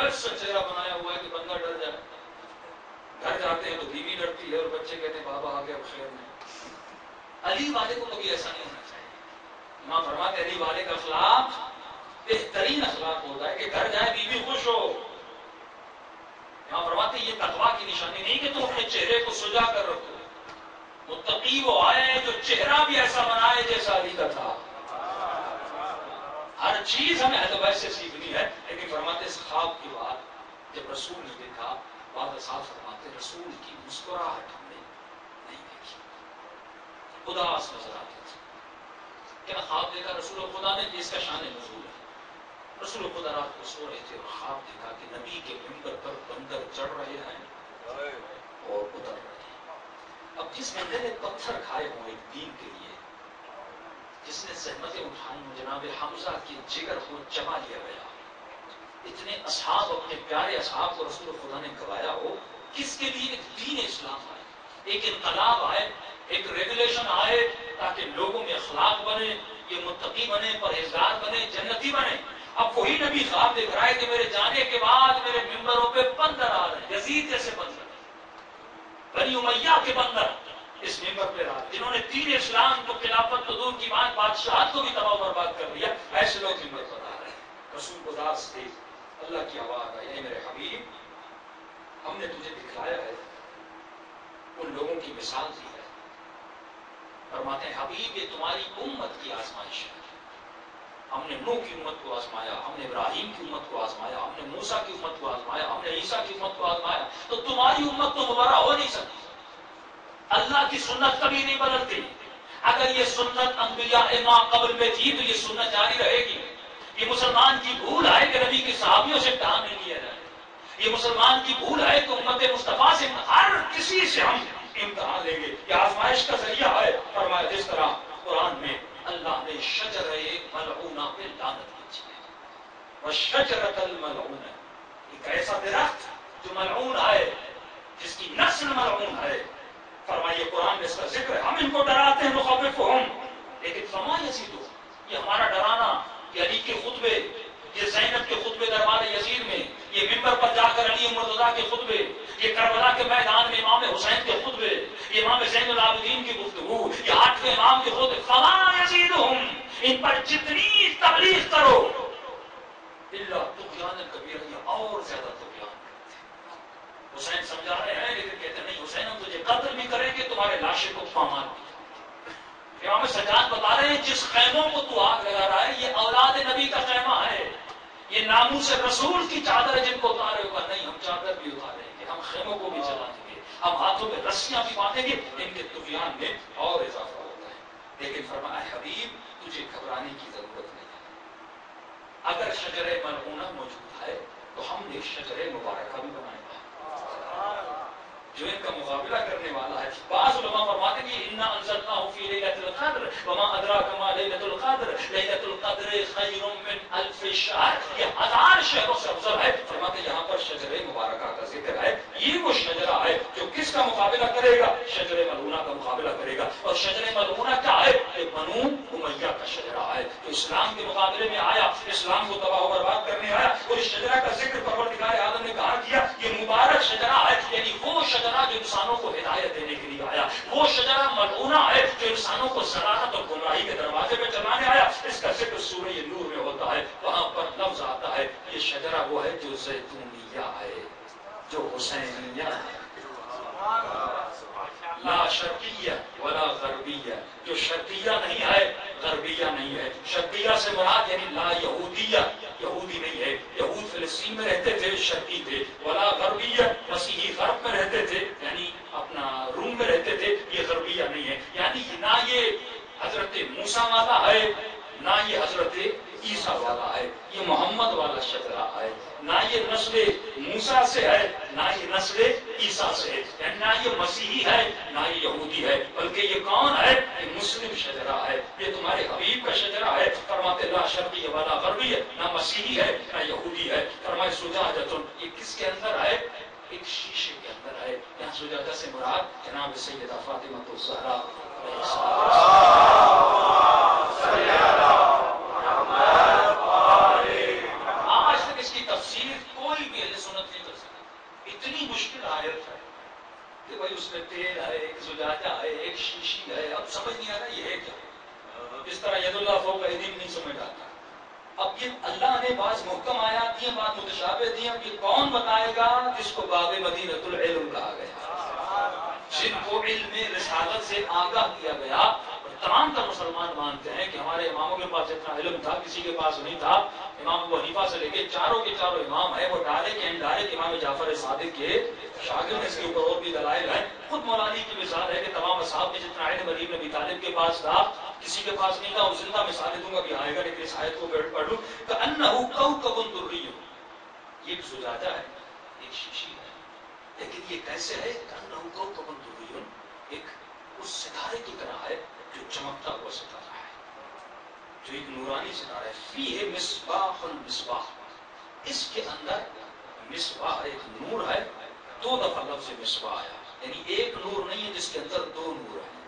ایسا چہرہ بنایا ہوا ہے کہ بندہ ڈر جائے. گھر جاتے ہیں تو بیوی ڈرتی ہے اور بچے کہتے ہیں بابا آ گیا خیر نہیں. علی والے کو کبھی ایسا نہیں ہونا چاہیے. امام فرماتے علی والے کا اخلاق بہترین اخلاق ہوتا ہے کہ گھر جائے بیوی خوش ہو. امام فرماتے یہ تقویٰ کی نشانی نہیں کہ تم اپنے چہرے کو سجا کر رکھو. متقی وہ آئے جو چہرہ بھی ایسا بنائے جیسا علی کا تھا. ہر چیز ہمیں ادب سے سیکھنی ہے. لیکن فرماتے اس خواب کی بات جب رسول نے دیکھا بعض اصحاب فرماتے رسول کی مسکراہٹ ہم نے نہیں دیکھی، اداس نظر آتی تھی. کیا خواب دیکھا رسول خدا نے؟ جس کا شان نزول ہے. رسول خدا رات کو سو رہے تھے اور خواب دیکھا کہ نبی کے منبر پر بندر چڑھ رہے ہیں اور اتر رہے ہیں. اب جس بندے نے پتھر کھائے ہوں ایک دین کے لیے، جس نے زحمتیں اٹھائی ہوں، جناب حمزہ کے جگر کو چبا لیا گیا، اتنے اصحاب اپنے پیارے اصحاب کو رسول خدا نے گوایا ہو، کس کے لیے؟ ایک دین اسلام آئے، ایک انقلاب آئے، ایک ریگولیشن آئے تاکہ لوگوں میں اخلاق بنے، یہ متقی بنے، پرہیزگار بنے، جنتی بنے. اب وہی نبی خواب دیکھ رہا ہے کہ میرے جانے کے بعد میرے ممبروں پہ بندر آ رہے ہیں، یزید جیسے بندر، بنی امیہ کے بندر اس ممبر پہ رہا جنہوں نے دین اسلام کو، خلافت کو دور کی بات، بادشاہت کو بھی تباہ و برباد کر دیا. ایسے لوگ ممبر پر آ رہے ہیں. رسول کو داس تھے، اللہ کی آواز آئی اے میرے حبیب ہم نے تجھے دکھلایا ہے، ان لوگوں کی مثال دی ہے. فرماتے ہیں حبیب یہ تمہاری امت کی آزمائش ہے. ہم نے نوح کی امت کو آزمایا، ہم نے ابراہیم کی امت کو آزمایا، ہم نے موسیٰ کی امت کو آزمایا، ہم نے عیسیٰ کی امت کو آزمایا، تو تمہاری امت تو مبرہ ہو نہیں سکتی. اللہ کی سنت کبھی نہیں بدلتی. اگر یہ سنت انبیاء ما قبل میں تھی تو یہ سنت جاری رہے گی. یہ مسلمان کی بھول ہے کہ نبی کے صحابیوں سے امتحان نہیں لیا جائے. یہ مسلمان کی بھول ہے کہ امت مصطفیٰ سے ہر کسی سے ہم امتحان لیں گے. یہ آزمائش کا ذریعہ ہے. فرمایا جس طرح قرآن میں اللہ نے شجرہ ملعونہ پہ لعنت کی ہے، وشجرۃ الملعونہ، ایک ایسا درخت جو ملعون ہے، جس کی نسل ملعون ہے. فرمائیے قرآن میں اس کا ذکر ہے. ہم ان کو ڈراتے ہیں نخوفہم، لیکن فما یزیدہم، یہ ہمارا ڈرانا، یہ علی کے خطبے، یہ زینب کے خطبے دربار جتنی تبلیغ کرو اللہ طغیان کبیرہ، یہ اور زیادہ طغیان کرتے ہیں۔ حسین سمجھا رہے ہیں لیکن کہتے نہیں حسین ہم تجھے قتل بھی کریں گے، تمہارے لاشیں کو پامال بھی۔ امام سجاد بتا رہے ہیں جس خیموں کو تو آگ لگا رہا ہے یہ اولاد نبی کا خیمہ ہے، یہ ناموس رسول کی چادر ہے جن کو اتارے ہوگا، نہیں ہم چادر بھی اتاریں گے، ہم خیموں کو بھی جلا دیں گے، ہم ہاتھوں میں رسیاں بھی باندھیں گے۔ ان کے طغیان میں اور اضافہ ہوتا ہے، لیکن فرمایا حبیب تجھے گھبرانے کی ضرورت نہیں ہے، اگر شجر ملعونہ موجود ہے تو ہم نے شجر مبارکہ بھی بنایا ہے جو ان کا مقابلہ کرنے والا ہے۔ بعض علماء فرماتے ہیں کہ انا انزلناہ فی لیلۃ القدر وما ادراک ما لیلۃ القدر لیلۃ القدر خیر من الف شہر، یہ 1000 شہروں سے افضل ہے۔ فرماتے ہیں یہاں پر شجر مبارکہ کا ذکر ہے، یہ وہ شجرہ ہے جو کس کا مقابلہ کرے گا؟ شجر ملعونہ کا مقابلہ کرے گا۔ اور شجر ملعونہ کیا ہے؟ یہ بنو امیہ کا شجرہ ہے جو اسلام کے مقابلے میں آیا، اسلام کو تباہ و برباد کرنے آیا، اور اس شجرہ کا ذکر پروردگار عالم نے کہا کیا یہ مبارک شجرہ ہے، یعنی وہ شجرہ جو انسانوں کو ہدایت دینے کے لیے آیا، وہ شجرہ ملعونہ ہے جو انسانوں کو ضلالت اور گمراہی کے دروازے پہ چلانے آیا۔ اس کا ذکر سورہ نور میں ہوتا ہے، وہاں پر لفظ آتا ہے یہ شجرہ وہ ہے جو زیتونیہ ہے، جو حسینیہ ہے، لا شرقیہ ولا غربیہ، جو شرقیہ نہیں ہے غربیہ نہیں ہے۔ شرقیہ سے مراد یعنی لا یہودیہ، یہودی نہیں ہے، یہود فلسطین میں رہتے تھے شرقی تھے، ولا غربیہ مسیحی غرب میں رہتے تھے یعنی اپنا روم میں رہتے تھے، یہ غربیہ نہیں ہے، یعنی نہ یہ حضرت موسیٰ والا ہے نہ یہ حضرت عیسیٰ والا ہے، یہ محمد والا شجرہ ہے، نہ یہ نسل موسیٰ سے ہے نہ یہ نسل عیسیٰ سے ہے، یعنی نہ یہ مسیحی ہے نہ یہ یہودی ہے، بلکہ یہ کون ہے؟ یہ مسلم شجرہ ہے، یہ تمہارے حبیب کا شجرہ ہے۔ فرماتے لا شرقی ولا غربی ہے، نہ مسیحی ہے نہ یہودی ہے۔ فرمائے زجاجۃ، یہ کس کے اندر ہے؟ ایک شیشے کے اندر ہے۔ یہاں زجاجہ سے مراد جناب سیدہ فاطمہ الزہرا علیہ السلام۔ آج تک اس کی تفسیر کوئی بھی اہل سنت نہیں کر سکتا، اتنی مشکل آیت ہے کہ بھائی اس میں تیل ہے، ایک زجاجہ ہے، ایک شیشی ہے، اب سمجھ نہیں آ رہا یہ ہے کیا؟ جس طرح ید اللہ فوق ایدیہم نہیں سمجھ آتا۔ اب یہ اللہ نے بعض محکم آیات دی ہیں، بعض متشابہ دی ہیں، یہ کون بتائے گا؟ جس کو باب مدینۃ العلم کہا گیا، جن کو علم رسالت سے آگاہ کیا گیا۔ اور تمام تر مسلمان مانتے ہیں کہ ہمارے اماموں کے پاس اتنا علم تھا کسی کے پاس نہیں تھا۔ امام ابو حنیفہ سے لے کے چاروں کے چاروں امام ہیں، وہ ڈائریکٹ اینڈ ڈائریکٹ امام جعفر صادق کے شاگرد، اس کے اوپر اور بھی دلائل ہیں۔ خود مولانا کی مثال ہے کہ تمام اصحاب میں جتنا علم علی بن ابی طالب کے پاس تھا کسی کے پاس نہیں تھا، اور زندہ مثالیں دوں گا بھی آئے گا، لیکن اس آیت کو پڑھ لوں کہ انہو کوکب دری، یہ ایک زجاجہ ہے، ایک شیشی ہے، لیکن یہ کیسے ہے؟ انہو کوکب دری، ایک اس ستارے کی طرح ہے جو چمکتا ہوا ستارہ ہے، جو ایک نورانی ستارہ ہے۔ فیہ مصباح المصباح، اس کے اندر مصباح ایک نور ہے، دو دفعہ لفظ مصباح آیا، یعنی ایک نور نہیں ہے جس کے اندر دو نور ہیں۔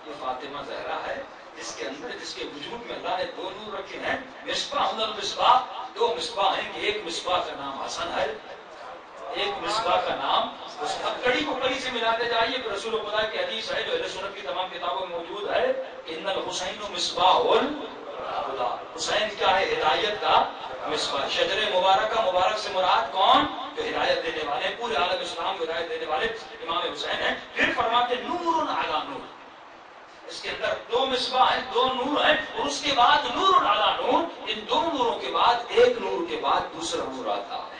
یہ فاطمہ زہرا ہے جس کے اندر، جس کے وجود میں اللہ نے دو نور رکھے ہیں۔ مصباح المصباح، دو مصباح ہیں کہ ایک مصباح کا نام حسن ہے، ایک مصباح کا نام حسن۔ اب کڑی کو کڑی سے ملاتے جائیے کہ رسول خدا کی حدیث ہے جو اہل سنت کی تمام کتابوں میں موجود ہے کہ ان الحسین مصباح الہدیٰ، حسین کیا ہے؟ ہدایت کا مصباح۔ شجر مبارکہ، مبارک سے مراد کون؟ جو ہدایت دینے والے، پورے عالم اسلام کو ہدایت دینے والے امام حسین ہیں۔ پھر فرماتے نور علی نور، اس کے اندر دو مصباح ہیں، دو نور ہیں، اور اس کے بعد نور علی نور، ان دو نوروں کے بعد ایک نور کے بعد دوسرا نور آتا ہے۔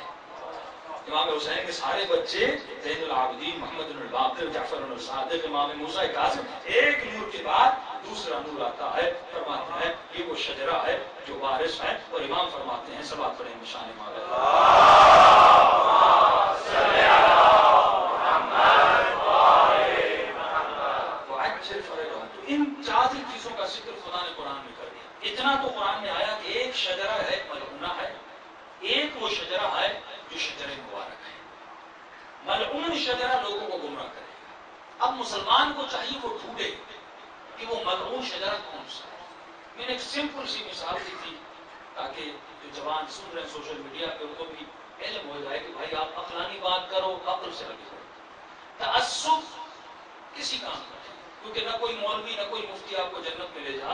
امام حسین کے سارے بچے زین العابدین، محمد بن الباقر، جعفر بن الصادق، امام موسیٰ کاظم، ایک نور کے بعد دوسرا نور آتا ہے۔ فرماتے ہیں یہ وہ شجرہ ہے جو وارث ہے، اور امام فرماتے ہیں سبات پڑھیں شان مولا ان چار چیزوں کا ذکر خدا نے قرآن میں کر دیا۔ اتنا تو قرآن میں آیا کہ ایک شجرہ ہے ملعونہ ہے، ایک وہ شجرہ ہے جو شجر مبارک ہے۔ ملعون شجرہ لوگوں کو گمراہ کرے گا۔ اب مسلمان کو چاہیے وہ ڈھونڈے کہ وہ ملعون شجرہ کون سا ہے۔ میں نے ایک سمپل سی مثال دی تھی تاکہ جو جوان سن رہے ہیں سوشل میڈیا پہ ان کو بھی علم ہو جائے کہ بھائی آپ عقلانی بات کرو، عقل سے لگے ہو۔ تعصب کسی کام کا نہیں، کیونکہ نہ کوئی مولوی نہ کوئی مفتی آپ کو جنت میں لے جا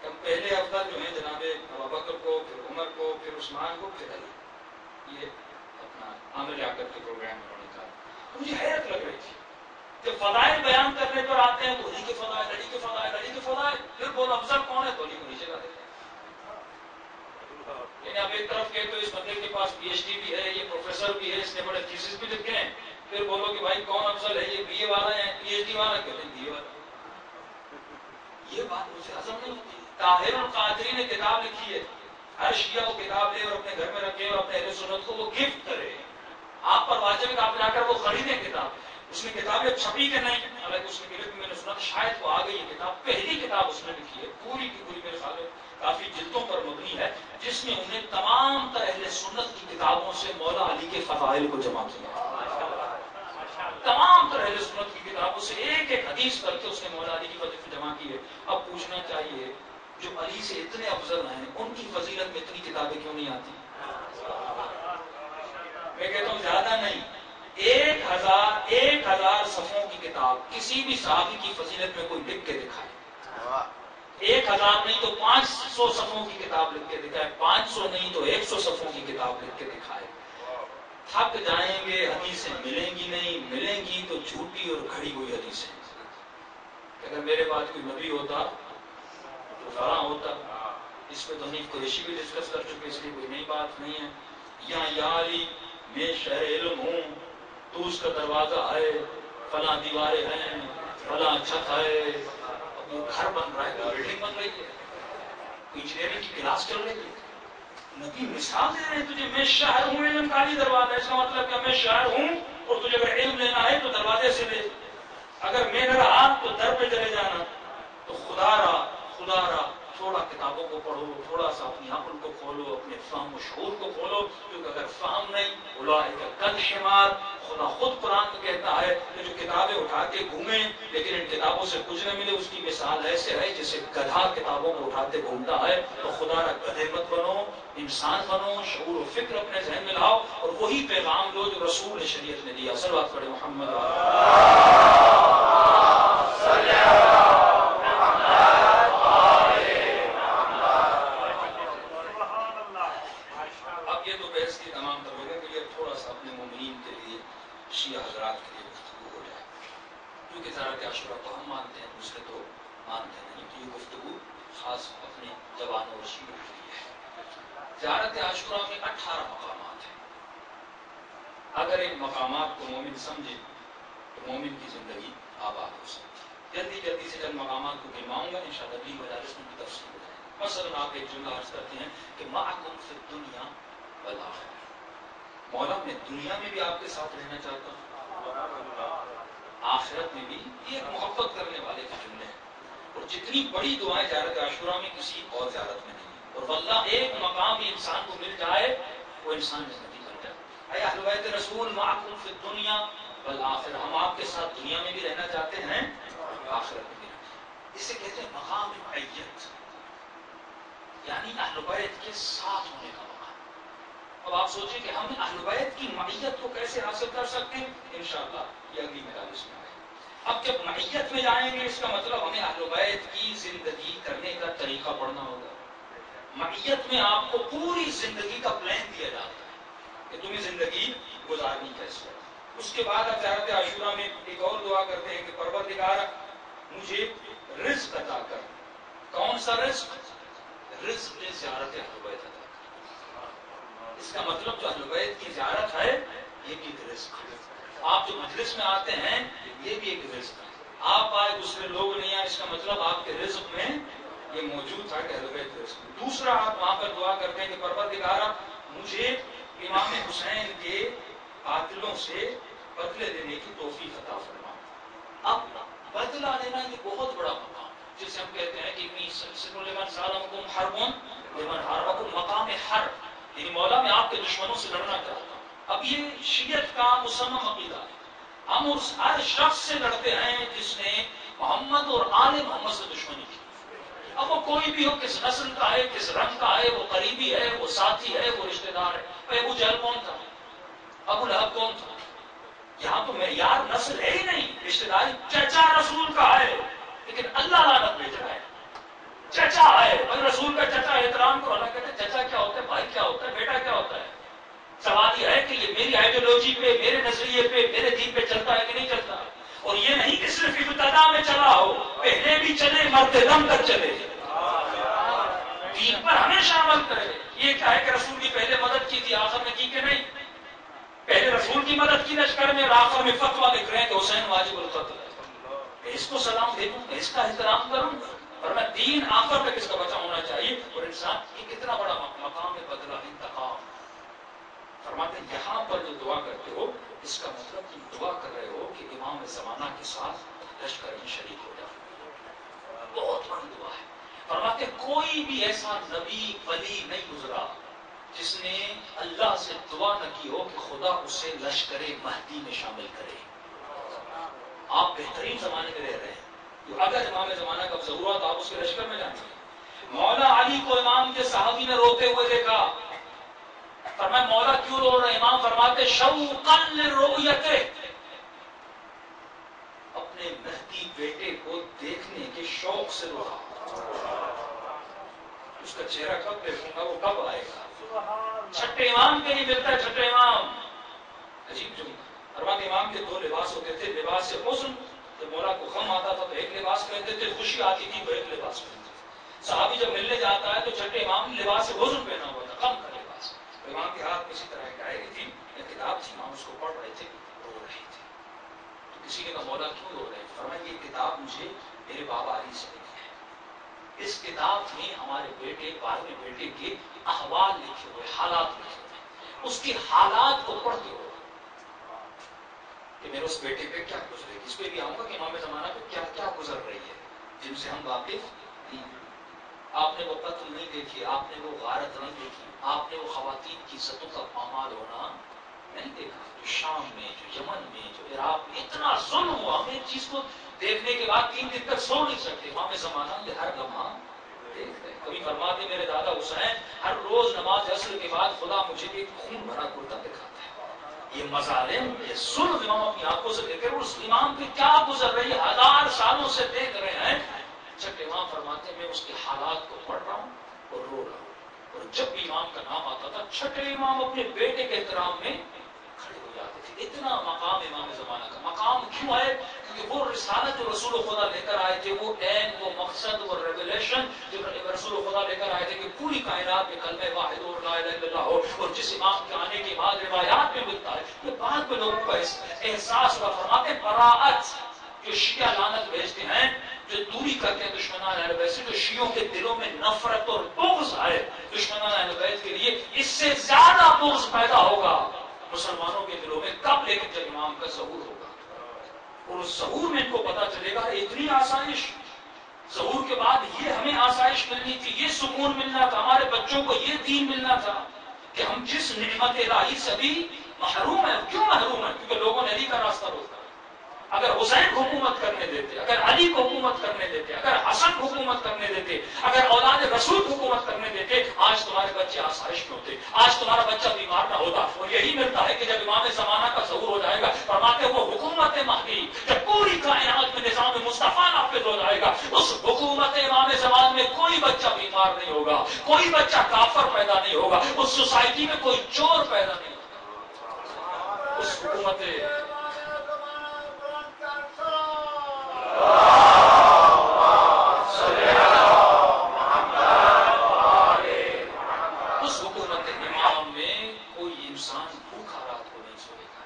کہ ہم پہلے افضل جو ہیں جناب ابوبکر کو، پھر عمر کو، پھر عثمان کو، پھر علی، یہ اپنا عامر لیاقت کے پروگرام میں انہوں نے کہا. تو مجھے حیرت لگ رہی تھی کہ فضائل بیان کرنے پر آتے ہیں تو علی کے فضائل، علی کے فضائل، علی کے فضائل، پھر بول افضل کون ہے تو علی کو نیچے لا دیتے ہیں. یعنی آپ ایک طرف کہتے تو اس بندے کے پاس پی ایچ ڈی بھی ہے، یہ پروفیسر بھی ہے، اس نے بڑے تھیسس بھی لکھے ہیں، پھر بولو کہ بھائی کون افضل ہے، یہ بی اے والا ہے پی ایچ ڈی والا، کہتے ہیں بی اے والا. یہ بات مجھے ہضم نہیں ہوتی. طاہر القادری نے کتاب لکھی ہے، ہر شیعہ وہ کتاب لے اور اپنے گھر میں رکھے اور اپنے اہل سنت کو وہ گفٹ کرے. آپ پر واجب ہے کہ آپ جا کر وہ خریدیں کتاب. اس نے کتاب یہ چھپی کہ نہیں، حالانکہ اس کے میں نے سنا شاید وہ آ گئی. یہ کتاب پہلی کتاب اس نے لکھی ہے، پوری کی پوری میرے خیال میں کافی جلدوں پر مبنی ہے، جس میں انہیں تمام تر اہل سنت کی کتابوں سے مولا علی کے فضائل کو جمع کیا. تمام تر اہل سنت کی کتابوں سے ایک ایک حدیث کر کے اس نے مولا علی کی فضیلت جمع کی ہے. اب پوچھنا چاہیے جو علی سے اتنے افضل ہیں ان کی فضیلت میں اتنی کتابیں کیوں نہیں آتی؟ میں کہتا ہوں زیادہ نہیں، 1000 صفحوں کی کتاب کسی بھی صحابی کی فضیلت میں کوئی لکھ کے دکھائے. 1000 نہیں تو 500 صفحوں کی کتاب لکھ کے دکھائے، 500 نہیں تو 100 صفحوں کی کتاب لکھ کے دکھائے. تھک جائیں گے، حدیثیں ملیں گی نہیں، ملیں گی تو جھوٹی اور گھڑی ہوئی حدیثیں. اگر میرے پاس کوئی نبی ہوتا تو فلاں ہوتا. اس پہ تو حنیف قریشی بھی ڈسکس کر چکے، اس لیے کوئی نئی بات نہیں ہے. یا علی میں شہر علم ہوں، تو اس کا دروازہ ہے، فلاں دیواریں ہیں، فلاں چھت ہے. اب وہ گھر بن رہا ہے، بلڈنگ بن رہی ہے، انجینئرنگ کی کلاس چل رہی ہے. نبی مثال دے رہے ہیں تجھے، میں شہر ہوں علم کا ہی دروازہ. اس کا مطلب کہ میں شہر ہوں اور تجھے اگر علم لینا ہے تو دروازے سے لے، اگر میں نہ رہا تو در پہ چلے جانا. تو خدا را تھوڑا کتابوں کو پڑھو، تھوڑا سا اپنی عقل کو کھولو، اپنے فہم و شعور کو کھولو. کیونکہ اگر فہم نہیں، اولئک کالحمار، خدا خود قرآن میں کہتا ہے کہ جو کتابیں اٹھا کے گھومیں لیکن ان کتابوں سے کچھ نہ ملے، اس کی مثال ایسے ہے جیسے گدھا کتابوں کو اٹھاتے گھومتا ہے. تو خدا را گدھے مت بنو، انسان بنو، شعور و فکر اپنے ذہن میں لاؤ اور وہی پیغام لو جو رسول نے شریعت نے دیا. صلوات پڑھے محمد. اب یہ تو بحث کی تمام تر لوگوں کے لیے، تھوڑا سا اپنے مومنین کے لیے، شیعہ حضرات کے لیے گفتگو ہو جائے. کیونکہ زیارت عاشورہ کو ہم مانتے ہیں، دوسرے تو مانتے نہیں، تو یہ گفتگو خاص اپنے جوانوں اور شیعوں کے لیے ہے. زیارت عاشورہ میں 18 مقامات ہیں. اگر ان مقامات کو مومن سمجھے تو مومن کی زندگی آباد ہو سکتی ہے. جلدی سے چند مقامات کو گنواؤں گا، انشاءاللہ اگلی مجالس میں تفصیل ہو جائے گی. مثلا آپ ایک جملہ عرض کرتے ہیں کہ معکم فی الدنیا والآخرہ، مولا میں دنیا میں بھی آپ کے ساتھ رہنا چاہتا ہوں، آخرت میں بھی. یہ ایک محبت کرنے والے کے جملے ہیں. اور جتنی بڑی دعائیں زیارت عاشورہ میں کسی اور زیارت میں نہیں. اور واللہ ایک مقام بھی انسان کو مل جائے وہ انسان جنتی بن جائے. اے اہل بیت رسول معکم فی الدنیا والآخرہ، ہم آپ کے ساتھ دنیا میں بھی رہنا چاہتے ہیں، آخرت میں بھی. اسے کہتے ہیں مقام معیت، یعنی اہل بیت کے ساتھ ہونے کا مقام. اب آپ سوچیں کہ ہم اہل بیت کی معیت کو کیسے حاصل کر سکتے ہیں. انشاءاللہ یہ اگلی مجالس میں آئے. اب جب معیت میں جائیں گے اس کا مطلب ہمیں اہل بیت کی زندگی کرنے کا طریقہ پڑھنا ہوگا. معیت میں آپ کو پوری زندگی کا پلان دیا جاتا ہے کہ تمہیں زندگی گزارنی کیسے ہے. اس کے بعد آپ زیارت عاشورہ میں ایک اور دعا کرتے ہیں کہ پروردگار مجھے رزق عطا کر. کون سا رزق؟ رزق زیارت اہل بیت عطا کر. اس کا مطلب جو اہل بیت کی زیارت ہے یہ بھی ایک رزق ہے. آپ جو مجلس میں آتے ہیں یہ بھی ایک رزق ہے. آپ آئے دوسرے لوگ نہیں آئے، اس کا مطلب آپ کے رزق میں یہ موجود تھا کہ اہل بیت رزق. دوسرا آپ وہاں پر دعا کرتے ہیں کہ پروردگار مجھے امام حسین کے قاتلوں سے بدلے دینے کی توفیق عطا فرما. اب بدلہ دینا یہ بہت بڑا مقام ہے، جسے ہم کہتے ہیں کہ لمن ظالمکم حرب لمن حاربکم، مقام حرب، یعنی مولا میں آپ کے دشمنوں سے لڑنا چاہتا ہوں. اب یہ شیعت کا مسمم عقیدہ ہے. ہم اس ہر شخص سے لڑتے ہیں جس نے محمد اور آل محمد سے دشمنی کی. اب وہ کوئی بھی ہو، کس نسل کا ہے، کس رنگ کا ہے، وہ قریبی ہے، وہ ساتھی ہے، وہ رشتہ دار ہے. ابو جہل کون تھا؟ ابو لہب کون تھا؟ یہاں تو معیار نسل ہے ہی نہیں، رشتہ داری چچا رسول کا ہے لیکن اللہ لعنت بھیج رہا ہے. چچا ہے، اور رسول کا چچا احترام کرو. اللہ کہتے ہیں چچا کیا ہوتا ہے، بھائی کیا ہوتا ہے، بیٹا کیا ہوتا ہے. سوال یہ ہے کہ یہ میری آئیڈیالوجی پہ، میرے نظریے پہ، میرے دین پہ چلتا ہے کہ نہیں چلتا. اور یہ نہیں کہ صرف ابتدا میں چلا ہو، پہلے بھی چلے، مرتے دم تک چلے، دین پر ہمیشہ عمل کرے. یہ کیا ہے کہ رسول کی پہلے مدد کی تھی، آخر میں کی کہ نہیں. پہلے رسول کی مدد کی لشکر میں، اور آخر میں فتویٰ لکھ رہے ہیں کہ حسین واجب القتل ہے. میں اس کو سلام دے دوں، میں اس کا احترام کروں، ورنہ دین آخر تک اس کا بچا ہونا چاہیے. اور انسان کی کتنا بڑا مقام ہے بدلہ انتقام. فرماتے ہیں یہاں پر جو دعا کرتے ہو، اس کا مطلب تم دعا کر رہے ہو کہ امام زمانہ کے ساتھ لشکر میں شریک ہو جائے. بہت بڑی دعا ہے. فرماتے ہیں کوئی بھی ایسا نبی ولی نہیں گزرا جس نے اللہ سے دعا نہ کی ہو کہ خدا اسے لشکر مہدی میں شامل کرے. آپ بہترین زمانے میں رہ رہے ہیں، اگر امام زمانہ کا ضرور تو آپ اس کے لشکر میں جائیں گے. مولا علی کو امام کے صحابی نے روتے ہوئے دیکھا. فرمایا مولا کیوں رو رہے؟ امام فرماتے شوقا لرؤیتہ، اپنے مہدی بیٹے کو دیکھنے کے شوق سے رو رہا. اس کا چہرہ کب دیکھوں گا، وہ کب آئے گا. چھٹے امام کے لیے ملتا ہے، چھٹے امام. عجیب جو فرماتے امام کے دو لباس ہوتے تھے، لباس حسن، جب مولا کو غم آتا تھا تو ایک لباس پہنتے تھے، خوشی آتی تھی تو ایک لباس پہنتے تھے. صحابی جب ملنے جاتا ہے تو چھٹے امام نے لباس حسن پہنا ہوا تھا، غم کا لباس. امام کے ہاتھ میں اسی طرح ایک ڈائری تھی، ایک کتاب تھی، امام اس کو پڑھ رہے تھے، رو رہے تھے. تو کسی نے کہا مولا کیوں رو رہے ہیں؟ فرمایا یہ کتاب مجھے میرے بابا علی سے ملی ہے. اس کتاب میں ہمارے بیٹے، 12ویں بیٹے کے احوال لکھے ہوئے، حالات لکھے ہوئے. اس کے حالات کو پڑھ کے ہو کہ میرے اس بیٹے پہ کیا گزرے گی. اس پہ بھی آؤں گا کہ امام زمانہ پہ کیا کیا گزر رہی ہے جن سے ہم واقف نہیں. آپ نے وہ قتل نہیں دیکھی، آپ نے وہ غارت نہیں دیکھی، آپ نے وہ خواتین کی عزتوں کا پامال ہونا نہیں دیکھا. جو شام میں، جو یمن میں، جو عراق میں اتنا ظلم ہوا، ہم ایک چیز کو دیکھنے کے بعد 3 دن تک سو نہیں سکتے. امام زمانہ یہ ہر لمحہ دیکھ رہے. کبھی فرماتے میرے دادا حسین ہر روز نماز عصر کے بعد خدا مجھے ایک خون بھرا کرتا دکھاتا ہے. یہ مظالم، یہ ظلم امام اپنی آنکھوں سے دیکھ رہے. اس امام پہ کیا گزر رہی ہے، 1000 سالوں سے دیکھ رہے ہیں. چھٹے امام فرماتے میں اس کے حالات کو پڑھ رہا ہوں اور رو رہا ہوں. اور جب بھی امام کا نام آتا تھا چھٹے امام اپنے بیٹے کے احترام میں کھڑے ہو جاتے تھے. اتنا مقام امام زمانہ کا. مقام کیوں ہے؟ کیونکہ وہ رسالت جو رسول خدا لے کر آئے تھے، وہ عین، وہ مقصد، وہ ریولیشن جو رسول خدا لے کر آئے تھے کہ پوری کائنات میں کلمہ واحد اور لا الہ الا اللہ ہو. اور جس امام کے آنے کے بعد روایات میں ملتا ہے، یہ بعد میں لوگوں کا احساس ہوا. فرماتے براءت، جو شیعہ لعنت بھیجتے ہیں، جو دوری کرتے ہیں دشمنان اہل بیت سے، جو شیعوں کے دلوں میں نفرت اور بغض ہے دشمنان اہل بیت کے لیے، اس سے زیادہ بغض پیدا ہوگا مسلمانوں کے دلوں میں کب؟ لیکن جب امام کا ظہور ہوگا. اور اس ظہور میں ان کو پتا چلے گا اتنی آسائش، ظہور کے بعد یہ ہمیں آسائش ملنی تھی، یہ سکون ملنا تھا، ہمارے بچوں کو یہ دین ملنا تھا کہ ہم جس نعمت الہی سے بھی محروم ہیں. کیوں محروم ہیں؟ کیونکہ لوگوں نے علی کا راستہ روکا. اگر حسین حکومت کرنے دیتے، اگر علی کو حکومت کرنے دیتے، اگر حسن حکومت کرنے دیتے، اگر اولاد رسول حکومت کرنے دیتے، آج تمہارے بچے آسائش میں ہوتے، آج تمہارا بچہ بیمار نہ ہوتا. اور یہی ملتا ہے کہ جب امام زمانہ کا ظہور ہو جائے گا، فرماتے وہ حکومت مہدی جب پوری کائنات میں نظام مصطفیٰ نافذ ہو جائے گا، اس حکومت امام زمان میں کوئی بچہ بیمار نہیں ہوگا، کوئی بچہ کافر پیدا نہیں ہوگا، اس سوسائٹی میں کوئی چور پیدا نہیں ہوگا. اس حکومت امام میں کوئی انسان بھوکا رات کو نہیں سوئے گا.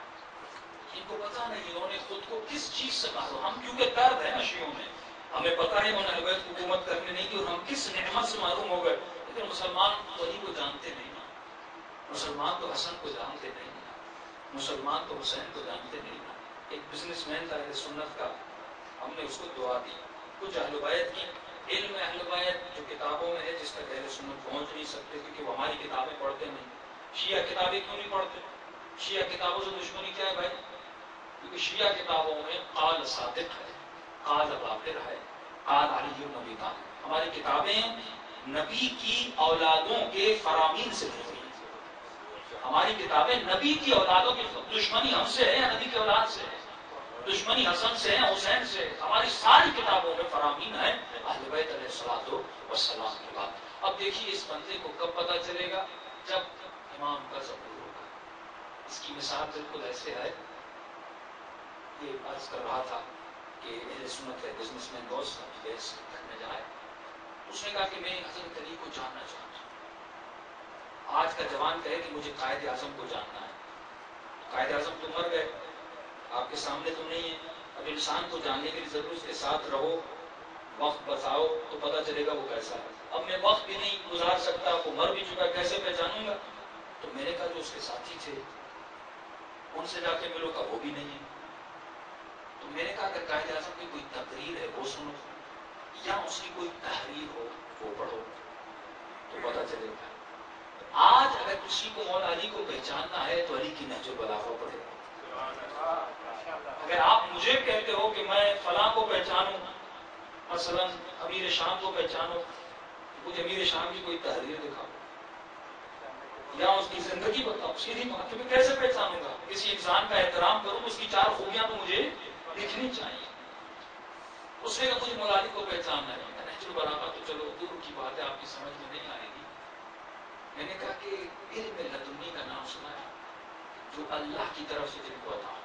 ان کو پتا نہیں انہوں نے خود کو کس چیز سے محروم. ہم کیونکہ درد ہے نشیوں میں، ہمیں پتا ہے انہوں نے حکومت کرنے نہیں کی اور ہم کس نعمت سے محروم ہو گئے. لیکن مسلمان ولی کو جانتے نہیں نا، مسلمان تو حسن کو جانتے نہیں نا، مسلمان تو حسین کو جانتے نہیں نا. ایک بزنس مین تھا اہل سنت کا، ہم نے اس کو دعا دی. کچھ اہل بیت کی علم اہل بیت جو کتابوں میں ہے جس تک اہل سنت پہنچ نہیں سکتے کیونکہ وہ ہماری کتابیں پڑھتے نہیں. شیعہ کتابیں کیوں نہیں پڑھتے؟ شیعہ کتابوں سے دشمنی کیا ہے بھائی؟ کیونکہ شیعہ کتابوں میں قال صادق ہے، قال باقر ہے، قال علی بن ابی طالب. ہماری کتابیں نبی کی اولادوں کے فرامین سے لکھی ہیں. ہماری کتابیں نبی کی اولادوں کی، دشمنی ہم سے ہے یا نبی کی اولاد سے ہے؟ دشمنی حسن سے ہے، حسین سے، ہماری ساری کتابوں میں فرامین ہے اہل بیت علیہ الصلوۃ والسلام کی بات۔ اب دیکھیے اس بندے کو کب پتہ چلے گا؟ جب امام کا ظہور ہوگا۔ اس کی مثال بالکل ایسے ہے، یہ عرض کر رہا تھا کہ اہل سنت ہے بزنس مین دوست گھر میں جائے، اس نے کہا کہ میں حضرت علی کو جاننا چاہتا ہوں۔ آج کا جوان کہے کہ مجھے قائد اعظم کو جاننا ہے، قائد اعظم تو مر گئے، آپ کے سامنے تو نہیں ہے۔ اب انسان کو جاننے کے لیے ضرور اس کے ساتھ رہو، وقت بتاؤ تو پتہ چلے گا وہ کیسا ہے۔ اب میں وقت بھی نہیں گزار سکتا، وہ مر بھی چکا، کیسے پہچانوں گا؟ تو میں نے کہا جو اس کے ساتھی تھے ان سے جا کے ملو، کا وہ بھی نہیں ہے۔ تو میں نے کہا کہ قائد اعظم کی کوئی تقریر ہے وہ سنو، یا اس کی کوئی تحریر ہو وہ پڑھو تو پتہ چلے گا۔ آج اگر کسی کو مولا علی کو پہچاننا ہے تو علی کی نہج البلاغہ پڑھے۔ اگر آپ مجھے کہتے ہو کہ میں فلاں کو پہچانوں، مثلا امیر شام کو پہچانو، مجھے امیر شام کی کوئی تحریر دکھاؤ یا اس کی زندگی بتاؤ، سیدھی بات ہے، میں کیسے پہچانوں گا؟ کسی انسان کا احترام کروں، اس کی 4 خوبیاں تو مجھے دکھنی چاہیے۔ اس نے کہا مجھے مولا علی کو پہچاننا ہے، نہج البلاغہ تو چلو دور کی بات ہے، آپ کی سمجھ میں نہیں آئے گی۔ میں نے کہا کہ علم لدنی کا نام سنا ہے، جو اللہ کی طرف سے جن کو عطا ہو۔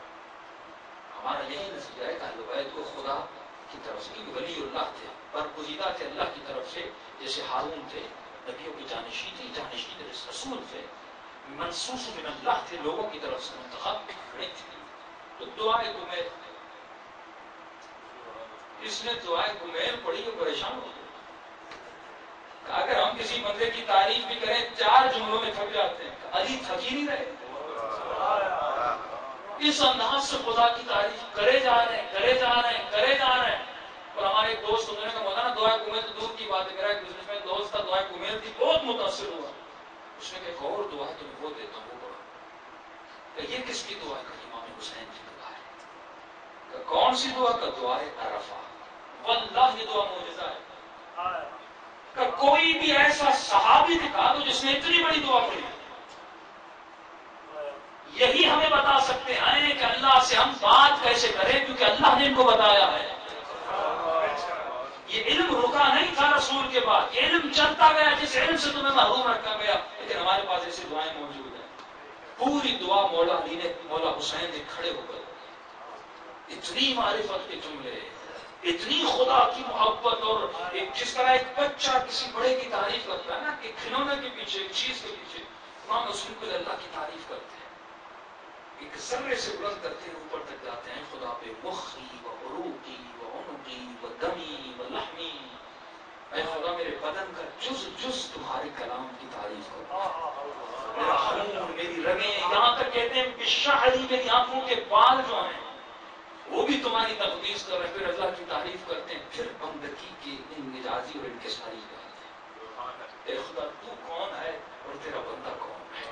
ہمارا یہی نظریہ ہے کہ اہل بیت کو خدا کی طرف سے، کیونکہ ولی اللہ تھے، برگزیدہ تھے اللہ کی طرف سے، جیسے ہارون تھے، نبیوں کی جانشین تھی، جانشین رسول تھے، منصوص من اللہ تھے، لوگوں کی طرف سے منتخب نہیں تھے۔ تو دعائے گمیر، اس نے دعائے گمیر پڑھی اور پریشان ہو گئے۔ اگر ہم کسی بندے کی تعریف بھی کریں 4 جملوں میں تھک جاتے ہیں، علی تھک ہی نہیں رہے، اس انداز سے خدا کی تعریف کرے جا رہے ہیں، کرے جا رہے ہیں، کرے جا رہے ہیں۔ اور ہمارے ایک دوست انہوں نے کہا مولانا دعائے گمیر تو دور کی بات ہے، میرا ایک بزنس مین دوست تھا، دعائے گمیر تھی، بہت متاثر ہوا۔ اس نے کہا ایک اور دعا ہے تمہیں وہ دیتا ہوں، وہ پڑھو۔ کہ یہ کس کی دعا ہے؟ کہ امام حسین کی دعا ہے۔ کہ کون سی دعا؟ کا دعا ہے عرفہ۔ واللہ یہ دعا معجزہ ہے کہ کوئی بھی ایسا صحابی دکھا دو جس نے اتنی بڑی دعا پڑھی۔ یہی ہمیں بتا سکتے ہیں کہ اللہ سے ہم بات کیسے کریں، کیونکہ اللہ نے ان کو بتایا ہے۔ یہ علم رکا نہیں تھا رسول کے بعد، یہ علم چلتا گیا، جس علم سے تمہیں محروم رکھا گیا، لیکن ہمارے پاس ایسی دعائیں موجود ہیں۔ پوری دعا مولا علی نے، مولا حسین نے کھڑے ہو کر، اتنی معرفت کے جملے، اتنی خدا کی محبت، اور جس طرح ایک بچہ کسی بڑے کی تعریف کرتا ہے نا، کہ کھلونے کے پیچھے، ایک چیز کے پیچھے، امام رسول کو اللہ کی تعریف کرتے ہیں، ایک ذرے سے بلند کرتے ہیں، اوپر تک جاتے ہیں، خدا پہ مخی و عروقی و عنقی و دمی و لحمی، اے خدا میرے بدن کا جز جز تمہارے کلام کی تعریف کرو، میرا خون، میری رگیں، یہاں تک کہتے ہیں کہ شاہدی میری آنکھوں کے بال جو ہیں وہ بھی تمہاری تقدیس کر رہے ہیں، پھر اللہ کی تعریف کرتے ہیں، پھر بندگی کے انجازی اور انکساری کرتے ہیں، اے خدا تو کون ہے اور تیرا بندہ کون ہے؟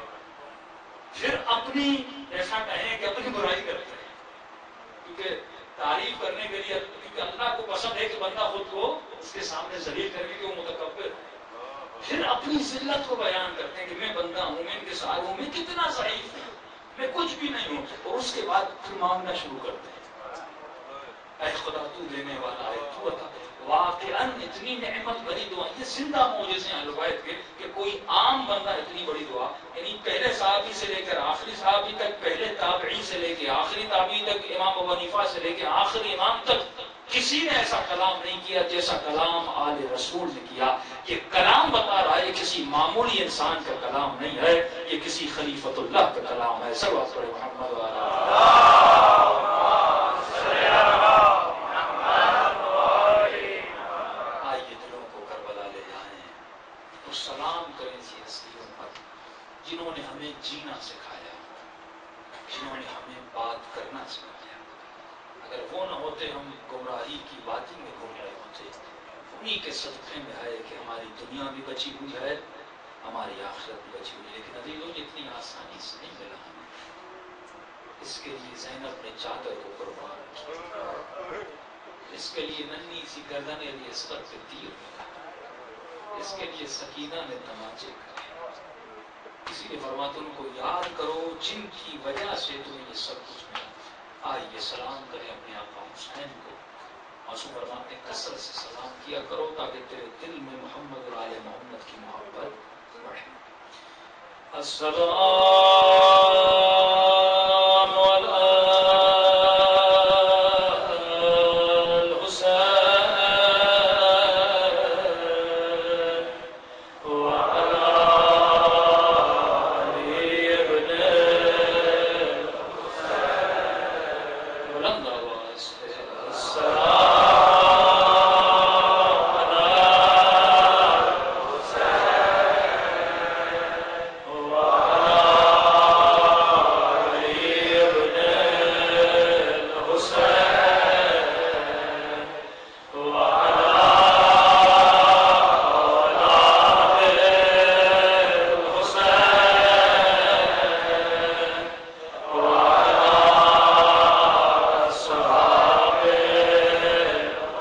پھر اپنی ایسا کہیں کہ اپنی برائی کرتے ہیں، کیونکہ تعریف کرنے کے لیے، کیونکہ اللہ کو پسند ہے کہ بندہ خود کو اس کے سامنے ذلیل کر کے کہ وہ متکبر ہے، پھر اپنی ذلت کو بیان کرتے ہیں کہ میں بندہ ہوں، میں انکسار ہوں، میں کتنا ضعیف ہوں، میں کچھ بھی نہیں ہوں، اور اس کے بعد پھر مانگنا شروع کرتے ہیں، اے خدا تو دینے والا ہے، تو عطا۔ واقعاً اتنی نعمت بھری دعا، یہ زندہ معجزے ہیں اہل بیت کے، کہ کوئی عام بندہ اتنی بڑی دعا، یعنی پہلے صحابی سے لے کر آخری صحابی تک، پہلے تابعی سے لے کے آخری تابعی تک، امام ابو حنیفہ سے لے کے آخری امام تک، کسی نے ایسا کلام نہیں کیا جیسا کلام آل رسول نے کیا۔ یہ کلام بتا رہا ہے یہ کسی معمولی انسان کا کلام نہیں ہے، یہ کسی خلیفۃ اللہ کا کلام ہے۔ صلوات پڑھیں محمد سلام کریں ایسی ہستیوں پر جنہوں نے ہمیں جینا سکھایا، جنہوں نے ہمیں بات کرنا سکھایا۔ اگر وہ نہ ہوتے ہم گمراہی کی باتیں میں گم رہے ہوتے۔ انہی کے صدقے میں ہے کہ ہماری دنیا بھی بچی ہوئی ہے، ہماری آخرت بھی بچی ہوئی ہے، لیکن ابھی لوگ اتنی آسانی سے نہیں ملا ہمیں۔ اس کے لیے زینب نے چادر کو قربان کیا، اس کے لیے ننھی سی گردن علی اصغر پہ تیر ملا، اس کے لیے سکینہ نے تماچے کھائے۔ اسی لیے فرماتے ان کو یاد کرو جن کی وجہ سے تمہیں یہ سب کچھ ملا۔ آئیے سلام کریں اپنے آقا حسین کو. معصوم فرماتے ہیں کثرت سے سلام کیا کرو تاکہ تیرے دل میں محمد اور آل محمد کی محبت بڑھے. السلام علی الحسین وعلی علی ابن الحسین. بلند آواز سے السلام علی الحسین وعلی علی ابن الحسین وعلى أولاد الحسين وعلى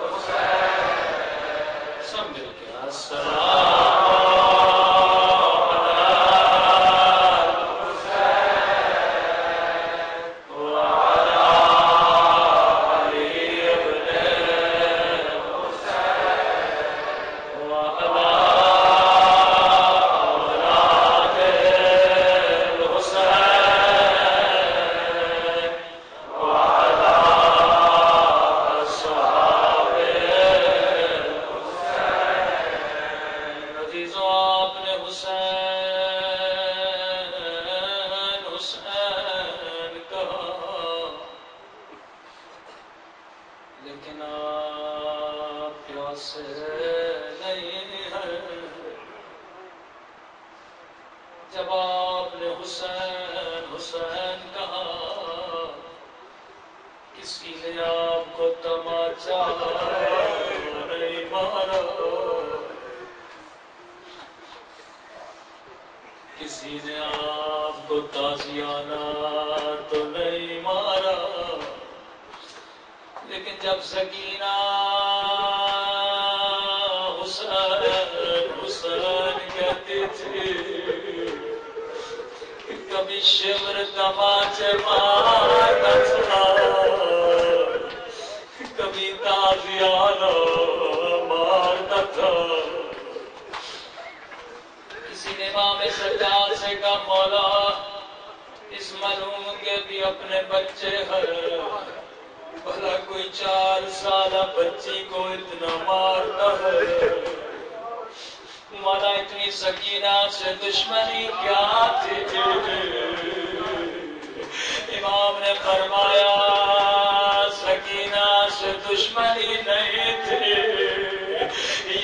أصحاب الحسين. سب مل کے السلام على الحسين وعلى علي ابن الحسين وعلى أولاد الحسين وعلى أصحاب الحسين. عزیزوں آپ نے حسین حسین کہا لیکن آپ پیاسے نہیں ہیں. جب آپ نے حسین حسین کہا کسی نے آپ کو تماچا نہیں مارا, کسی نے آپ کو تازیانہ تو نہیں مارا, لیکن جب سکینہ حسین حسین کہتی تھی کبھی شمر تماچے مارتا تھا کبھی تازیانہ مارتا تھا. کسی نے امام سجاد سے کہا مولا اس ملعون کے بھی اپنے بچے ہیں, بھلا کوئی 4 سالہ بچی کو اتنا مارتا ہے, مولا اتنی سکینہ سے دشمنی کیا تھی؟ امام نے فرمایا سکینہ سے دشمنی نہیں تھی,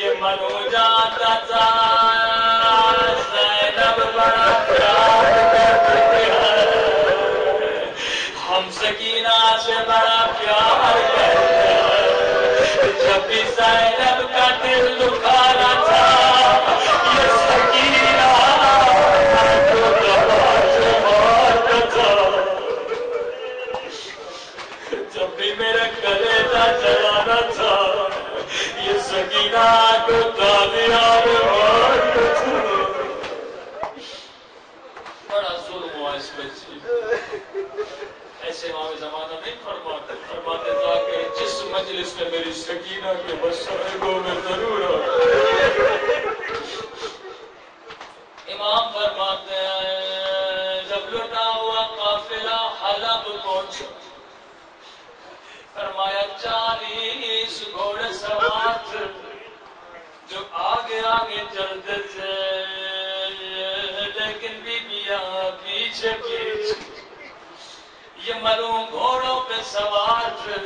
یہ منو جاتا تھا زینب بڑا پیار کرتے ہیں, ہم سکینہ سے بڑا پیار کرتے ہیں. جب بھی زینب کا دل دکھانا تھا یہ سکینہ کو دبا سے مارتا تھا. جب بھی میرے کلیجہ جلانا تھا یہ سکینہ کو تازیان مارتا تھا. بڑا ظلم ہوا اس بچی. ایسے امام زمانہ نہیں فرماتے, فرماتے تھا کہ جس مجلس میں میری سکینہ کے مسائلوں میں ضرور ہو. امام فرماتے ہیں جب لٹا ہوا قافلہ حلب پہنچا, فرمایا 40 گھوڑے سوار تھے جو آگے آگے چلتے تھے, لیکن بیبیاں پیچھے پیچھے. یہ ملعون گھوڑوں پہ سوار تھے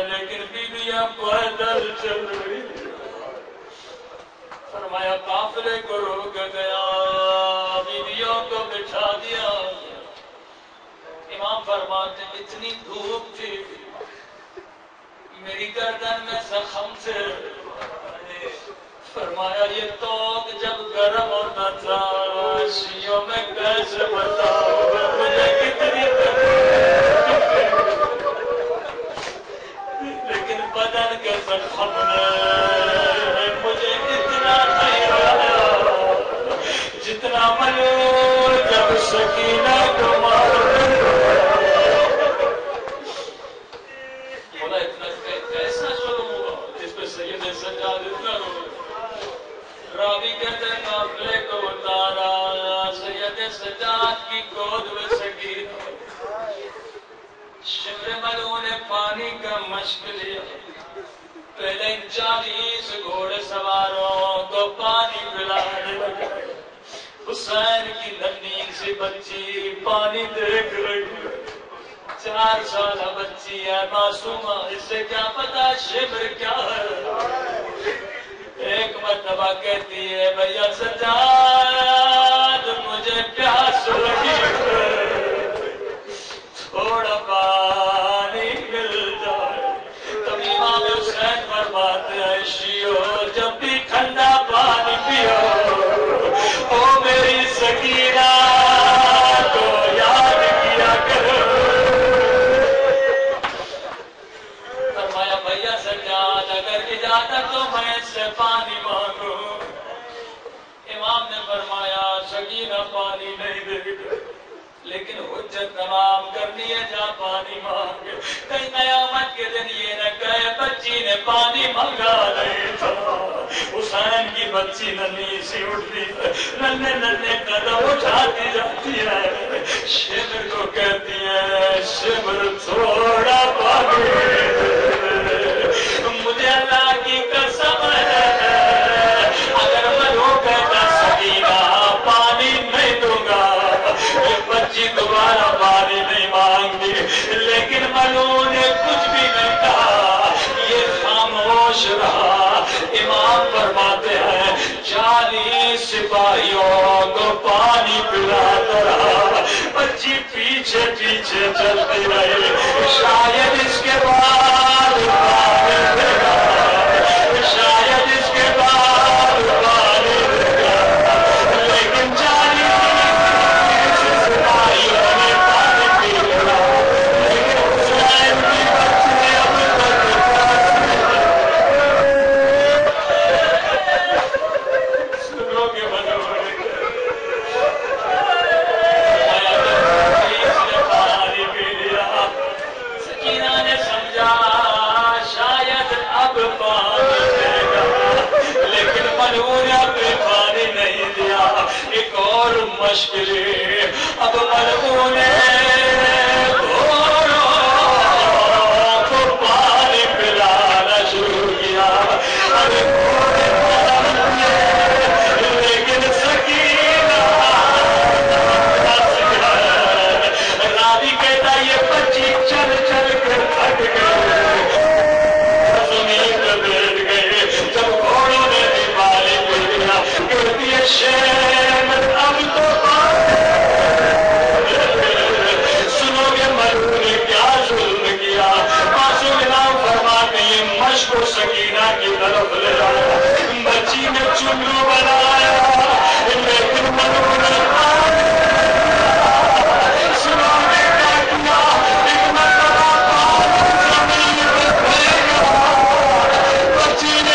لیکن بیبیاں پیدل چل رہی. فرمایا قافلے کو روک گیا, بیبیوں کو بٹھا دیا. امام فرماتے ہیں اتنی دھوپ تھی میری گردن میں زخم تھے. فرمایا یہ توق جب گرم ہوتا تھا شیوں میں کیسے بتاؤ مجھے کتنی لیکن بدن کے زخم نے مجھے اتنا نہیں آیا جتنا ملعون جب سکینہ کو مارا. سجاد کی گود میں سکینہ شمر ملو نے پانی کا مشق لیا پہلے 40 گھوڑے سواروں کو پانی پلانے لگا حسین کی ننھی سی بچی پانی دیکھ رہی 4 سالہ بچی ہے معصومہ اسے کیا پتا شمر کیا ہے ایک مرتبہ کہتی ہے بھیا سجاد مجھے پیاس لگی تھوڑا پانی مل جائے تب امام حسین فرماتے ہیں شیو جب بھی ٹھنڈا پانی پیو او میری سکینہ کو یاد کیا کرو فرمایا بھیا سجاد اگر اجازت تو میں اس سے پانی مانگوں امام نے فرمایا سکینہ پانی نہیں دے گی لیکن حجت تمام کرنی ہے جا پانی مانگے کہیں قیامت کے دن یہ نہ کہے بچی نے پانی مانگا نہیں تھا حسین کی بچی ننھی سی اٹھتی ننھے ننھے قدم اٹھاتی جاتی ہے شمر کو کہتی ہے شمر تھوڑا پانی مجھے اللہ کی قسم ہے اگر میں رو کہتا سکینہ پانی نہیں دوں گا بچی دوبارہ پانی نہیں مانگی لیکن منو نے کچھ بھی نہیں کہا یہ خاموش رہا امام فرماتے ہیں 40 سپاہیوں کو پانی پلاتا رہا بچی پیچھے پیچھے چلتی رہی شاید اس کے بعد پانی دے گا شاید اس کے بعد پانی دے گا لیکن 40 مشکل اب ملعون کو پانی پلانا شروع کیا لیکن سکینہ راوی کہتا یہ بچی چل چل کر تھک گئے زمین پہ بیٹھ گئے جب گھوڑوں نے بھی پانی پی لیا کہتی ہے شیر اب تو سنو گے مرو نے کیا ظلم کیا معصوم امام فرماتے ہیں مشق و سکینہ کی طرف لے آیا بچی نے چلو بنایا لیکن مرو نے سنو گے کیا کیا ایک مرتبہ زمین پہ پھینکا بچی نے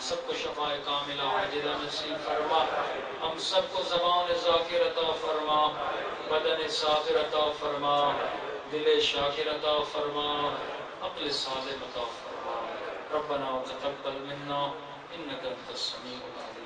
سب کو شفاء کاملہ عاجلہ نصیب فرما ہم سب کو زبان ذاکر عطا فرما بدن ساخر عطا فرما دل شاکر عطا فرما عقل سالم عطا فرما ربنا وتقبل منا انك انت السميع العليم